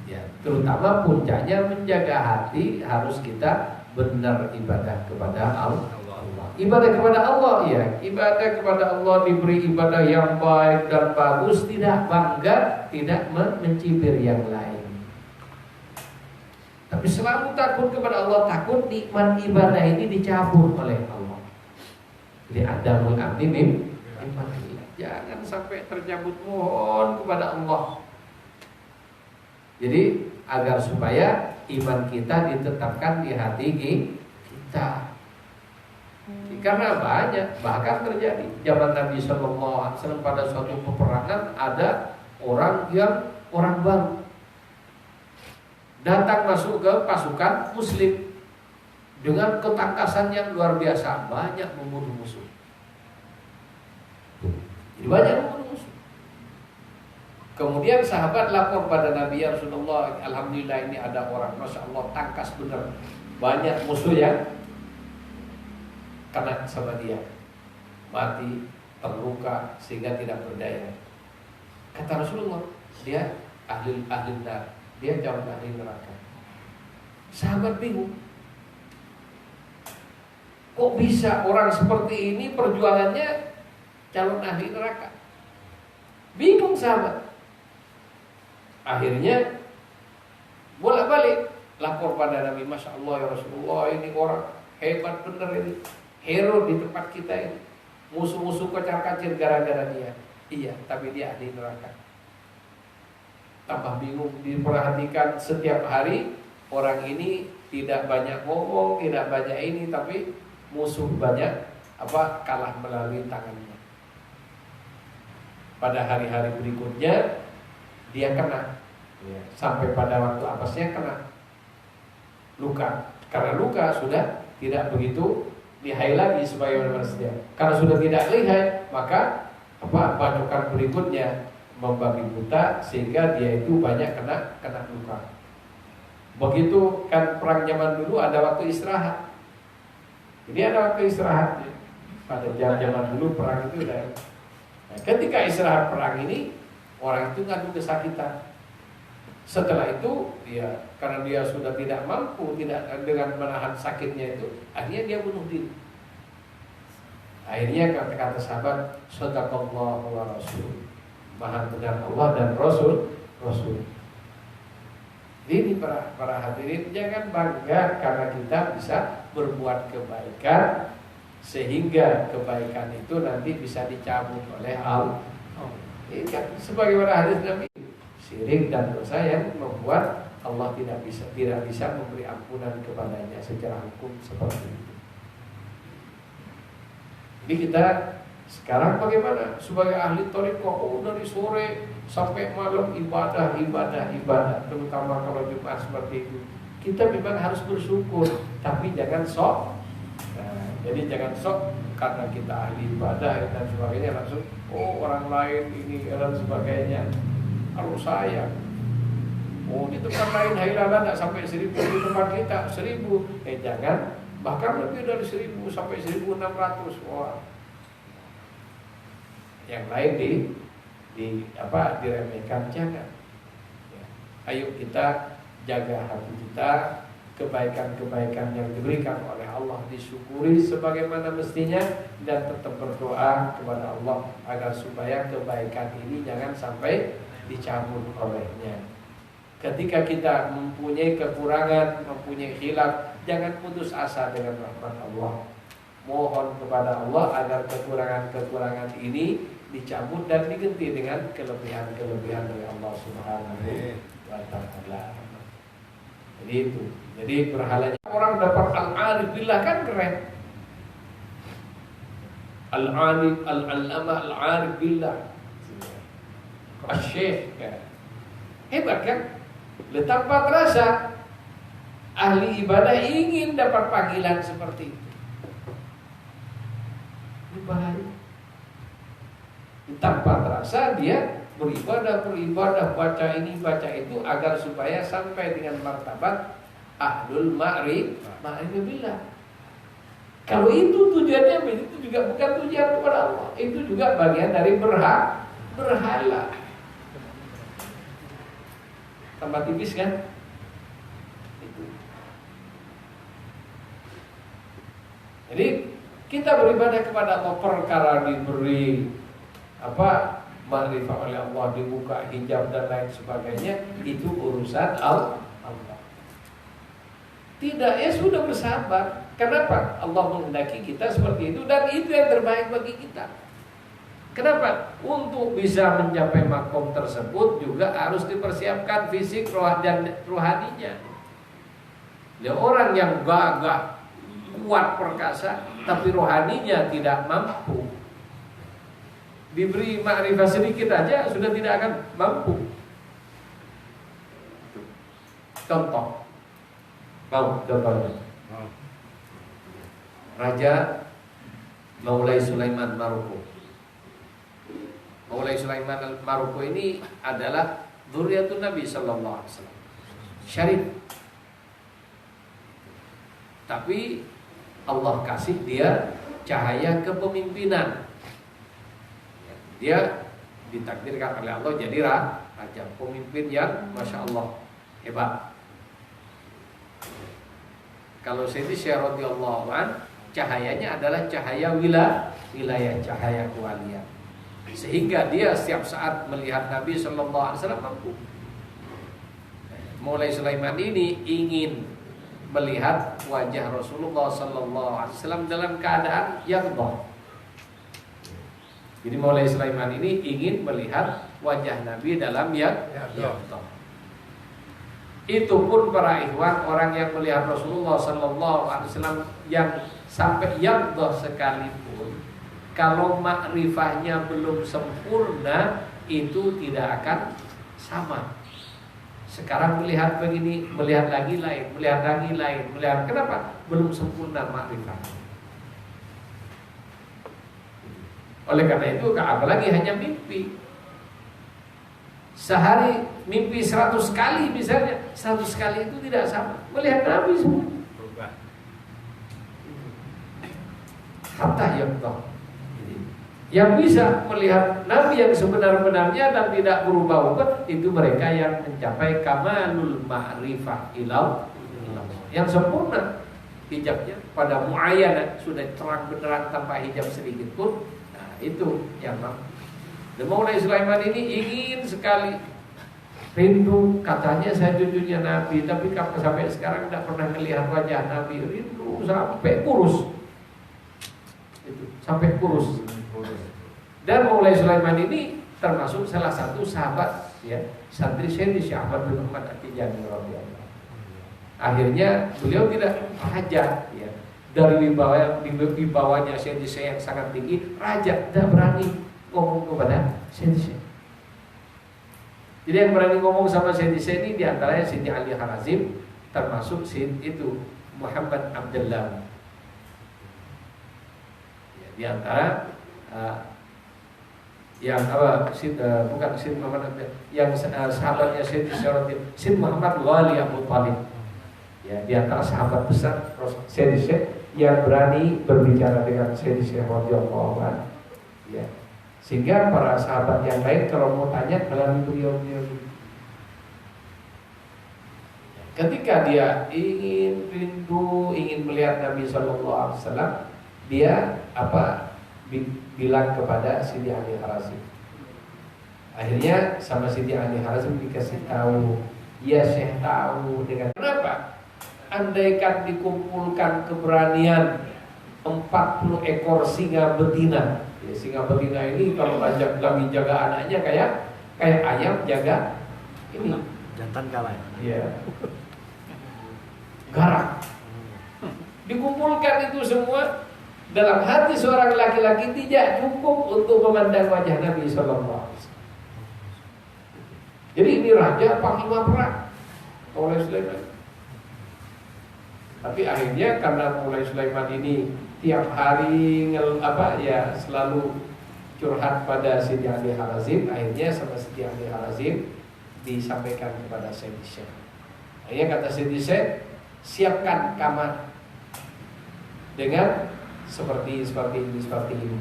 S1: Ya, terutama puncaknya menjaga hati, harus kita benar ibadah kepada Allah. Ibadah kepada Allah, ya. Ibadah kepada Allah diberi ibadah yang baik dan bagus, tidak bangga, tidak mencibir yang lain. Tapi selalu takut kepada Allah, takut nikmat ibadah ini dicabut oleh Allah. Jadi adamul amni min nikmatillah. Jangan sampai tercabut, mohon kepada Allah. Jadi agar supaya iman kita ditetapkan di hati kita. Karena banyak, bahkan terjadi zaman Nabi Sallallahu Alaihi Wasallam pada suatu peperangan, ada orang baru datang masuk ke pasukan Muslim dengan ketangkasan yang luar biasa, banyak membunuh musuh. Jadi banyak membunuh musuh. Kemudian sahabat lapor pada Nabi, ya Rasulullah, alhamdulillah ini ada orang, masya Allah tangkas benar, banyak musuh yang kena sama dia, mati, terluka sehingga tidak berdaya. Kata Rasulullah, dia ahli neraka, dia calon ahli neraka. Sahabat bingung, kok bisa orang seperti ini perjuangannya calon ahli neraka? Bingung sahabat. Akhirnya bolak-balik lapor pada Nabi, masya Allah ya Rasulullah, ini orang hebat benar ini, hero di tempat kita ini. Musuh-musuh kocar-kacir gara-gara dia. Iya, tapi dia ahli neraka. Tambah bingung, diperhatikan setiap hari orang ini tidak banyak ngomong, tidak banyak ini, tapi musuh banyak kalah melalui tangannya. Pada hari-hari berikutnya dia kena, sampai pada waktu apesnya kena luka. Karena luka sudah tidak begitu lihai lagi sebagaimana manusia. Karena sudah tidak lihai, maka bacokan berikutnya membabi buta sehingga dia itu banyak kena luka. Begitu kan perang zaman dulu ada waktu istirahat. Jadi ada waktu istirahat. Pada zaman dulu perang itu ada. Nah, ketika istirahat perang ini orang itu ngadu kesakitan. Setelah itu karena dia sudah tidak mampu dengan menahan sakitnya itu, akhirnya dia bunuh diri. Akhirnya kata sahabat, shadaqallahu wa rasul, maha benar Allah dan Rasul. Ini para hadirin, jangan bangga karena kita bisa berbuat kebaikan sehingga kebaikan itu nanti bisa dicabut oleh Allah. Ini kan sebagaimana hadis Nabi, syirik dan dosa yang membuat Allah tidak bisa memberi ampunan kepadanya secara hukum seperti itu. Jadi kita sekarang bagaimana sebagai ahli thariqah, dari sore sampai malam ibadah, terutama kalau Jumat seperti itu. Kita memang harus bersyukur, tapi jangan sok. Nah, jadi jangan sok karena kita ahli ibadah dan sebagainya langsung orang lain ini dan sebagainya. Kalau saya Oh di tempat lain hailala nggak sampai 1000, di tempat kita 1000. Jangan, bahkan lebih dari 1000 sampai 1600. Wah. Yang lain diremehkan, jangan. Ya. Ayo kita jaga hati kita, kebaikan-kebaikan yang diberikan oleh Allah disyukuri sebagaimana mestinya, dan tetap berdoa kepada Allah agar supaya kebaikan ini jangan sampai dicabut olehnya. Ketika kita mempunyai kekurangan, mempunyai khilaf, jangan putus asa dengan rahmat Allah. Mohon kepada Allah agar kekurangan-kekurangan ini dicabut dan diganti dengan kelebihan-kelebihan dari Allah Subhanahu wa taala. Jadi itu. Jadi berhalanya orang dapat al-arif billah kan keren. Al-arif, al-allamah, al-arif billah. Asy-syekh kan. Hebat kan? Tanpa terasa ahli ibadah ingin dapat panggilan seperti itu. Ini bahaya. Tanpa terasa dia beribadah, baca ini, baca itu, agar supaya sampai dengan martabat ahlul ma'rifatillah. Kalau itu tujuannya, itu juga bukan tujuan kepada Allah. Itu juga bagian dari berhala. Tambah tipis kan? Itu. Jadi kita beribadah kepada Allah perkara diberi ma'rifah oleh Allah, dibuka hijab dan lain sebagainya, itu urusan Allah. Tidak, ya sudah bersabar. Kenapa? Allah menghendaki kita seperti itu, dan itu yang terbaik bagi kita. Kenapa? Untuk bisa mencapai makom tersebut juga harus dipersiapkan fisik, roh dan rohaninya. Ya, orang yang gagah, kuat, perkasa, tapi rohaninya tidak mampu, diberi makrifat sedikit aja sudah tidak akan mampu. Contoh, contohnya Raja Maulai Sulaiman Maroko. Maulai Sulaiman Maroko ini adalah dzurriyyatun Nabi sallallahu alaihi wasallam. Syarif. Tapi Allah kasih dia cahaya kepemimpinan. Dia ditakdirkan oleh Allah jadi raja, pemimpin yang Masya Allah hebat. Kalau Sayyidi Syekh radhiyallahu an, cahayanya adalah cahaya wilayah, cahaya kewalian. Sehingga dia setiap saat melihat Nabi sallallahu alaihi wasallam mampu. Mulai Sulaiman ini ingin melihat wajah Rasulullah sallallahu alaihi wasallam dalam keadaan yaqdhah. Jadi Maulai Sulaiman ini ingin melihat wajah Nabi dalam yaqdhah. Itu pun para ikhwan, orang yang melihat Rasulullah sallallahu alaihi wasallam yang sampai yaqdhah sekalipun, kalau makrifahnya belum sempurna, itu tidak akan sama. Sekarang melihat begini, melihat lagi lain, melihat lagi lain, melihat. Kenapa? Belum sempurna makrifahnya. Oleh karena itu, apalagi hanya mimpi. Sehari mimpi 100 kali misalnya, 100 kali itu tidak sama. Melihat Nabi semua. Hatta yaqdhah. Yang bisa melihat Nabi yang sebenar-benarnya dan tidak berubah-ubah, itu mereka yang mencapai kamalul ma'rifah ilallah, yang sempurna hijabnya pada muayyanah, sudah terang benderang tanpa hijab sedikit pun. Nah, itu yang mampu. Dan Maulai Sulaiman ini ingin sekali, rindu, katanya saya cucunya Nabi, tapi sampai sekarang tidak pernah melihat wajah Nabi. Rindu sampai kurus, itu sampai kurus. Dan Maulai Sulaiman ini termasuk salah satu sahabat, ya, santri Syekh Ahmad bin Muhammad At-Tijani radhiyallahu. Akhirnya beliau tidak hajat, ya, dari wibawanya Syekh yang sangat tinggi, raja tidak berani ngomong kepada Syekh. Jadi yang berani ngomong sama Syekh ini diantaranya Siti Ali Harazim, termasuk Syekh itu Muhammad Abdullah. Ya, di antara yang apa bukan Syed Muhammad yang sahabatnya Syed Muhammad Ghali Abu Talib. Ya, di antara sahabat besar Syed yang berani berbicara dengan Syed radhiyallahu anhu. Ya. Sehingga para sahabat yang lain kalau mau tanya melalui beliau. Ketika dia ingin rindu, ingin melihat Nabi Sallallahu Alaihi Wasallam, dia bilang kepada Sidi Ali Harazim. Akhirnya sama Sidi Ali Harazim dikasih tahu, ya Syekh tahu dengan kenapa? Andaikan dikumpulkan keberanian 40 ekor singa betina. Ya, singa betina ini kalau lagi jaga anaknya kayak ayam jaga ini
S3: jantan kalah.
S1: Iya. Garak. Dikumpulkan itu semua dalam hati seorang laki-laki tidak cukup untuk memandang wajah Nabi Sallallahu Alaihi Wasallam. Jadi ini raja panglima perang oleh Sulaiman. Tapi akhirnya karena mulai Sulaiman ini tiap hari selalu curhat pada Sidi Ali Harazim, akhirnya sama Sidi Ali Harazim disampaikan kepada Syekh. Akhirnya kata Sidi Syekh, siapkan kamar dengan seperti ini.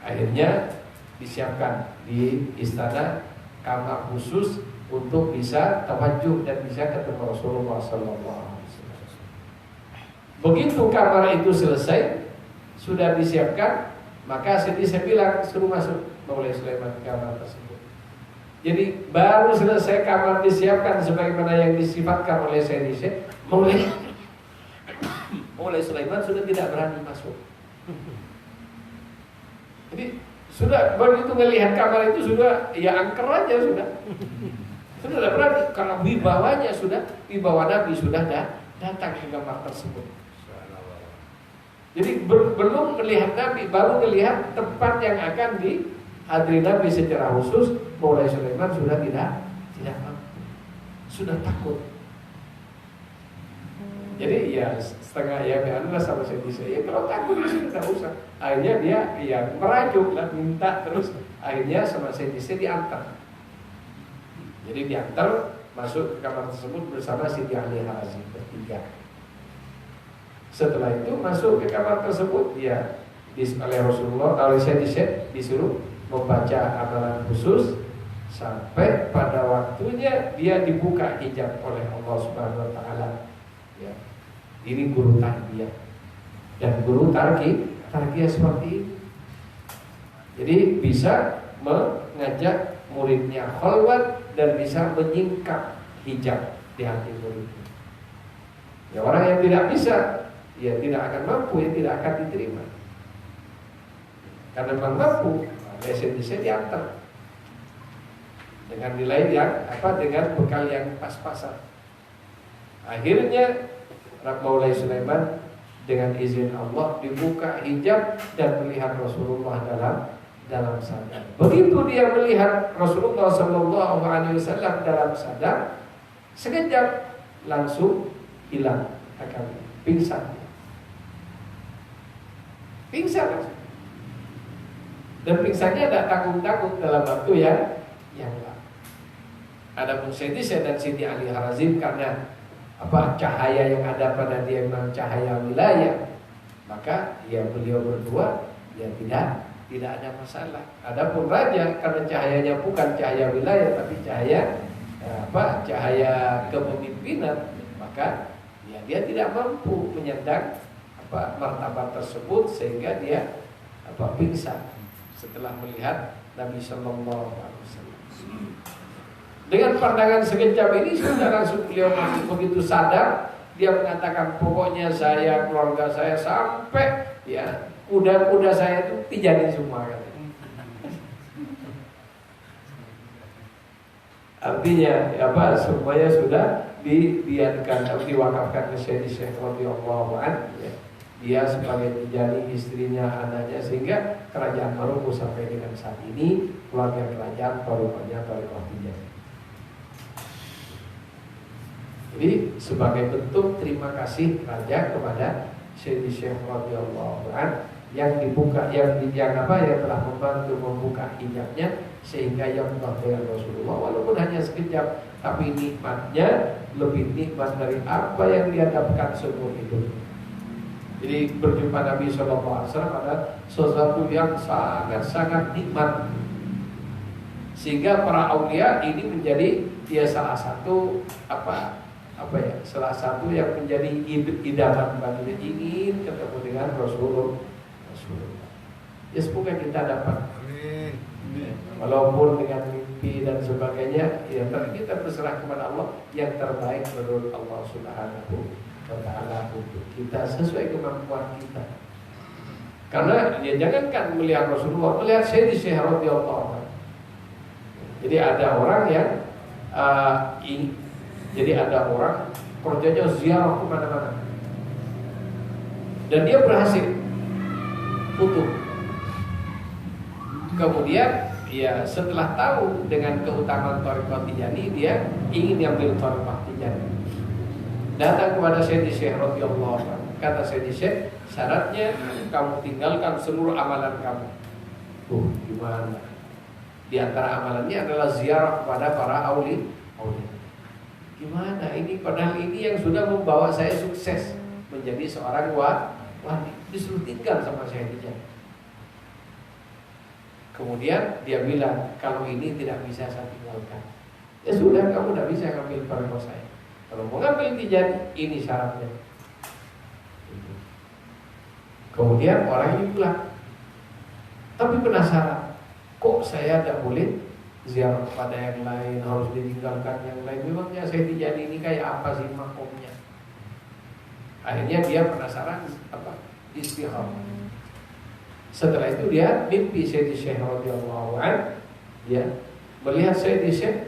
S1: Akhirnya disiapkan di istana kamar khusus untuk bisa tawajuh dan bisa ketemu Rasulullah Sallallahu Alaihi Wasallam. Begitu kamar itu selesai, sudah disiapkan, maka saya bilang suruh masuk Maulai Sulaiman ke kamar tersebut. Jadi baru selesai kamar disiapkan sebagaimana yang disifatkan oleh Syekh, Maulai Sulaiman sudah tidak berani masuk. Jadi sudah begitu melihat kamar itu sudah angker aja sudah tidak berani karena wibawa Nabi sudah datang ke kamar tersebut. Jadi belum melihat Nabi, baru melihat tempat yang akan dihadiri Nabi secara khusus. Maulai Sulaiman sudah tidak mampu, sudah takut. Jadi ya setengah adalah sama saya kalau takut itu tidak usah. Akhirnya dia merajuk dan minta terus. Akhirnya sama saya diantar. Jadi diantar masuk ke kamar tersebut bersama Sidi Ali Harazim bertiga. Setelah itu masuk ke kamar tersebut, dia oleh Rasulullah, oleh Syekh disuruh membaca amalan khusus sampai pada waktunya dia dibuka hijab oleh Allah Subhanahu Wa Taala. Ya. Ini guru tarbiyah dan guru tarbiyah seperti ini. Jadi bisa mengajak muridnya khalwat dan bisa menyingkap hijab di hati muridnya. Ya, orang yang tidak bisa, ya tidak akan mampu, ya tidak akan diterima. Karena memang mampu, bisa diantar dengan nilai yang dengan bekal yang pas-pasan. Akhirnya Maulai Sulaiman dengan izin Allah dibuka hijab dan melihat Rasulullah dalam sadar. Begitu dia melihat Rasulullah Sallallahu Alaihi Wasallam dalam sadar, sekejap langsung hilang akal, pingsan langsung. Dan pingsannya tidak tanggung-tanggung dalam waktu yang lama. Adapun Syekh dan Sidi Ali Harazim karena cahaya yang ada pada dia memang cahaya wilayah, maka ya beliau berdua ya tidak ada masalah. Adapun raja karena cahayanya bukan cahaya wilayah tapi cahaya cahaya kepemimpinan, maka ya dia tidak mampu menyandang martabat tersebut sehingga dia pingsan setelah melihat Nabi Sallallahu Alaihi Wasallam. Dengan pandangan sekejap ini sudah langsung beliau begitu sadar, dia mengatakan pokoknya saya, keluarga saya sampai ya kuda-kuda saya itu dijadiin semua katanya. Artinya semuanya sudah diwakafkan ke Syekh radhiyallahu anhu. Dia sebagai tijani, istrinya, anaknya, sehingga kerajaan Maroko sampai dengan saat ini keluarga kerajaan Thariqahnya Thariqah Tijani. Jadi sebagai bentuk terima kasih raja kepada Syekh radhiyallahu anhu yang dibuka, yang telah membantu membuka hijabnya sehingga yang mengetahui Rasulullah walaupun hanya sekejap, tapi nikmatnya lebih nikmat dari apa yang dia dapatkan seumur hidup. Jadi berjumpa Nabi SAW adalah sesuatu yang sangat nikmat, sehingga para aulia ini menjadi salah satu salah satu yang menjadi idaman baginya, ingin ketemu dengan Rasulullah. Ya semoga kita dapat.
S2: Amin.
S1: Walaupun dengan mimpi dan sebagainya, ya kita berserah kepada Allah yang terbaik menurut Allah Subhanahu wa Ta'ala untuk kita sesuai kemampuan kita. Karena ya jangankan melihat Rasulullah, melihat Sayyidina radhiyallahu anhu. Jadi ada orang yang kerjanya ziarah kemana-mana, dan dia berhasil utuh. Kemudian ya setelah tahu dengan keutamaan Thariqah Tijaniyah, dia ingin diambil Thariqah Tijaniyah. Datang kepada Sayyidina Syekh radhiyallahu anhu. Kata Sayyidina Syekh, syaratnya kamu tinggalkan seluruh amalan kamu. Gimana? Di antara amalannya adalah ziarah kepada para aulia. Gimana ini? Padahal ini yang sudah membawa saya sukses menjadi seorang wali, disuruh tinggal sama Sayyidina. Kemudian dia bilang, kalau ini tidak bisa saya tinggalkan, ya sudah, kamu tidak bisa ngambil Thariqah saya. Kalau mau ngambil Tijaniyah, ini syaratnya. Kemudian orang ini pulang, tapi penasaran, kok saya tidak boleh ziarah kepada yang lain, harus ditinggalkan yang lain? Memangnya saya Tijaniyah ini kayak apa sih makomnya? Akhirnya dia penasaran, istikharah. Setelah itu dia mimpi Sayyidina Syekh radhiyallahu anhu, dia melihat Sayyidina Syekh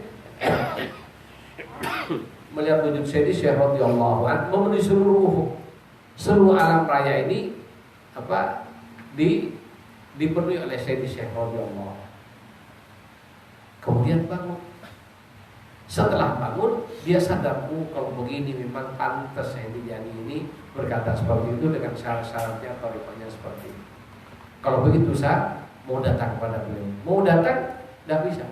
S1: melihat wujud Sayyidina Syekh radhiyallahu anhu memenuhi seluruh alam raya ini dipenuhi oleh Sayyidina Syekh radhiyallahu anhu. Kemudian bangun. Setelah bangun, dia sadar, kalau begini memang pantas Sayyidina ini berkata seperti itu dengan syarat-syaratnya, thariqahnya seperti itu. Kalau begitu saya mau datang pada beliau. Mau datang, tidak bisa.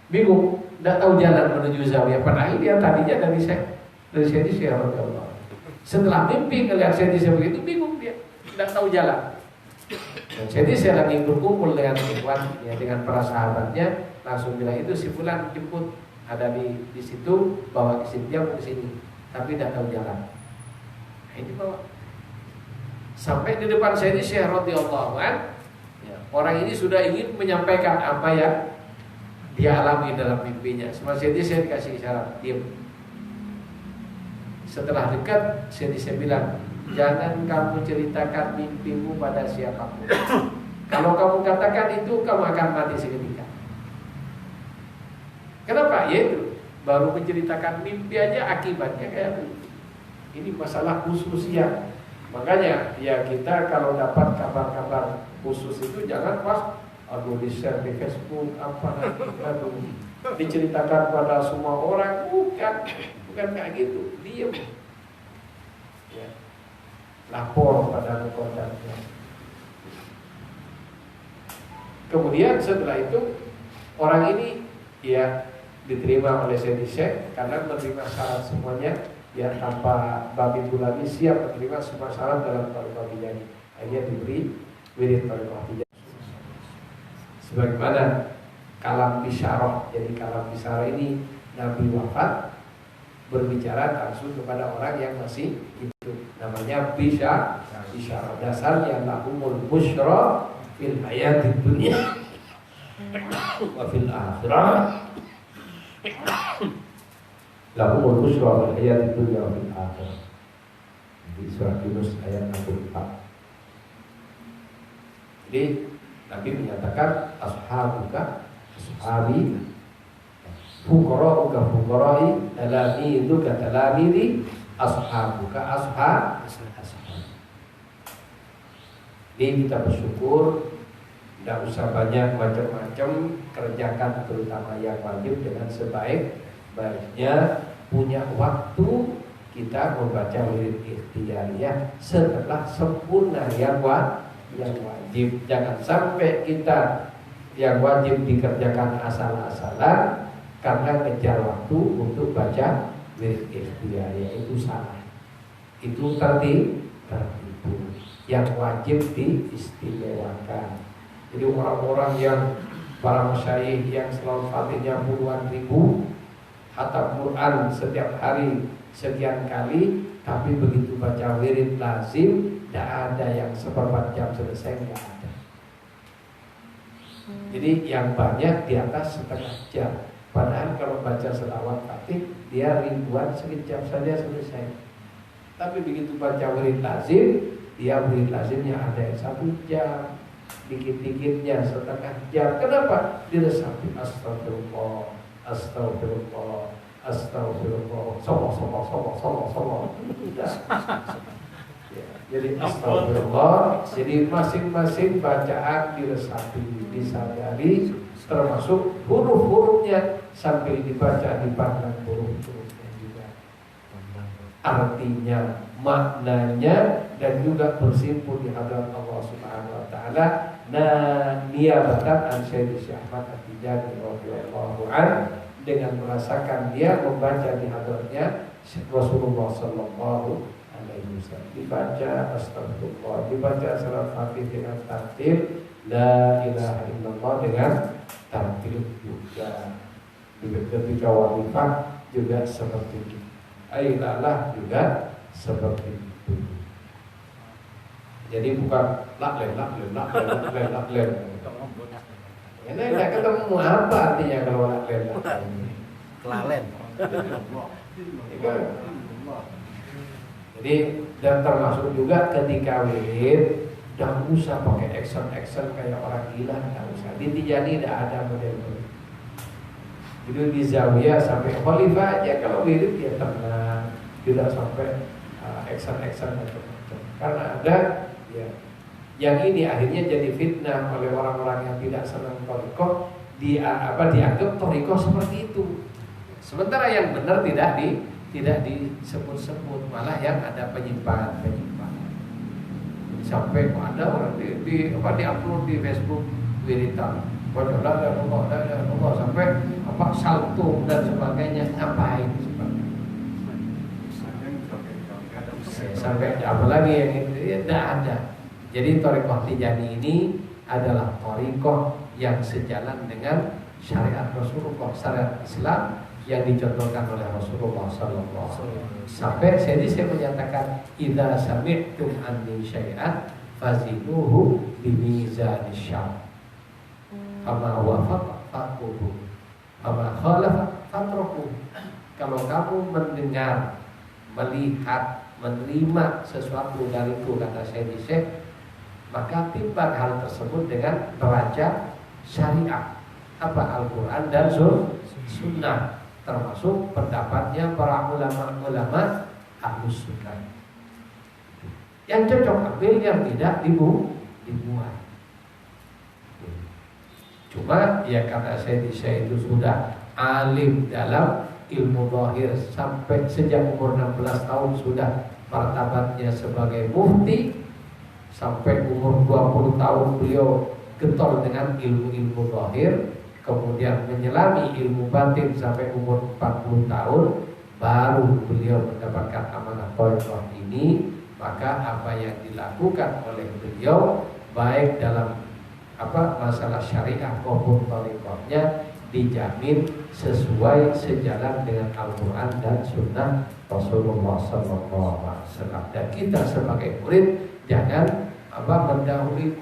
S1: Bingung, tidak tahu jalan menuju Zawiyah. Padahal dia tadinya dari Sayyidina Syekh radhiyallahu anhu. Setelah mimpi ngelihat Sayyidina Syekh begitu, bingung dia, tidak tahu jalan. Dan Sayyidina Syekh lagi berkumpul dengan ikhwan, dengan para sahabatnya, langsung bilang, itu si fulan jemput, ada di situ, bawa ke sini, dia mau ke sini, tapi tidak tahu jalan. Ini bawa sampai di depan Sayyidina Syekh radhiyallahu anhu. Orang ini sudah ingin menyampaikan apa yang dia alami dalam mimpinya. Semua Sayyidina Syekh dikasih isyarat, diam. Setelah dekat, Sayyidina Syekh bilang, jangan kamu ceritakan mimpimu pada siapapun. Kalau kamu katakan itu, kamu akan mati seketika. Kenapa? Yaitu baru menceritakan mimpi aja akibatnya kayak ini masalah khususnya. Makanya ya kita kalau dapat kabar-kabar khusus itu jangan pas di share di Facebook diceritakan pada semua orang, bukan kayak gitu. Diam. Ya. Lapor pada rekordannya. Kemudian setelah itu orang ini ya diterima oleh Sayyidina Syekh karena menerima syarat semuanya. Ya, tanpa babi lagi siap menerima semua syarat dalam Thariqah Tijaniyah. Akhirnya diberi wirid Thariqah Tijaniyah. Sebagaimana kalam bisyarah. Jadi kalam bisyarah ini Nabi wafat berbicara langsung kepada orang yang masih hidup. Namanya bisyarah. Dasarnya lahumul busyra fil hayatid dunya wa fil akhirah. Lahumul busyra fil hayatid dunya wa fil akhirah. Di surah Yunus ayat 64. Jadi Nabi menyatakan ashabi fuqara'uka fuqara'i talamiduka talamidi ashabuka ashab. Ini kita bersyukur, tidak usah banyak macam-macam, kerjakan terutama yang wajib dengan sebaik-baiknya. Punya waktu kita membaca wirid ikhtiyariyah setelah sempurna yang yang wajib. Jangan sampai kita yang wajib dikerjakan asal-asalan karena ngejar waktu untuk baca wirid ikhtiar, itu salah. Itu tertipu. Yang wajib diistimewakan. Jadi orang-orang yang para masyayikh yang selalu fatihnya puluhan ribu, khatam Quran setiap hari sekian kali, tapi begitu baca wirid lazim, tidak ada yang seperempat jam selesai, tidak ada. Jadi yang banyak di atas setengah jam. Padahal kalau baca selawat fatih, dia ribuan sekejap saja selesai. Tapi begitu baca wirid lazim, dia wirid lazimnya ada yang 1 jam, dikit-dikitnya setengah jam. Kenapa? Diresapi astagfirullah, astagfirullah, astagfirullah, somo. Ya, jadi astagfirullah. Jadi masing-masing bacaan diresapi, disadari, termasuk huruf-hurufnya sambil dibaca dipandang huruf-hurufnya juga. Artinya, maknanya, dan juga bersimpuh di hadapan Allah Subhanahu wa taala. Niyabatan an Syekh Ahmad At-Tijani radhiyallahu an, dengan merasakan dia membaca di hadapannya Rasulullah sallallahu alaihi wasallam. Dibaca astagfirullah, dibaca salat Fatih dengan tartil, la ilaha illallah dengan tartil juga. Ketika wafat juga seperti itu. Ailalah juga seperti itu. Jadi bukan laklen. Ini tidak ketemu apa artinya kalau laklen.
S3: Kelalen.
S1: Jadi dan termasuk juga ketika wirid, jangan usah pakai action kayak orang gila, tidak usah. Di Tijani tidak ada model. Jadi di Zawiyah sampai khalifah aja kalau wirid dia tenang, tidak sampai action macam-macam. Karena ada ya, yang ini akhirnya jadi fitnah oleh orang-orang yang tidak senang thariqah, dianggap thariqah seperti itu. Sementara yang benar tidak disebut-sebut, malah yang ada penyimpangan. Sampai ada orang di-upload di Facebook wiridan, la Allah sampai salto dan sebagainya, ngapain sebagainya. Sampai apa lagi yang itu ya, tidak ada. Jadi thariqah Tijani ini adalah thariqah yang sejalan dengan syariat Rasulullah, syariat Islam yang dicontohkan oleh Rasulullah sallallahu alaihi wasallam. Sampai saya menyatakan idza sami'tum anni syai'an fazinuhu bimizan syar'. Fama wafaqa faqulu, fama khalafa fatruku. Kalau kamu mendengar, melihat, menerima sesuatu dariku, kata Syekh, maka timbang hal tersebut dengan neraca syariat, Al-Quran dan Sunnah, termasuk pendapatnya para ulama Ahlus Sunnah. Yang cocok ambil, yang tidak dibuat. Cuma ya karena saya itu sudah alim dalam ilmu zahir, sampai sejak umur 16 tahun sudah martabatnya sebagai mufti, sampai umur 20 tahun beliau getol dengan ilmu-ilmu zahir, kemudian menyelami ilmu batin sampai umur 40 tahun baru beliau mendapatkan amanah thariqah ini. Maka apa yang dilakukan oleh beliau baik dalam masalah syariah maupun thariqahnya dijamin sesuai sejalan dengan Al-Quran dan Sunnah Rasulullah SAW. Dan kita sebagai murid jangan mendahului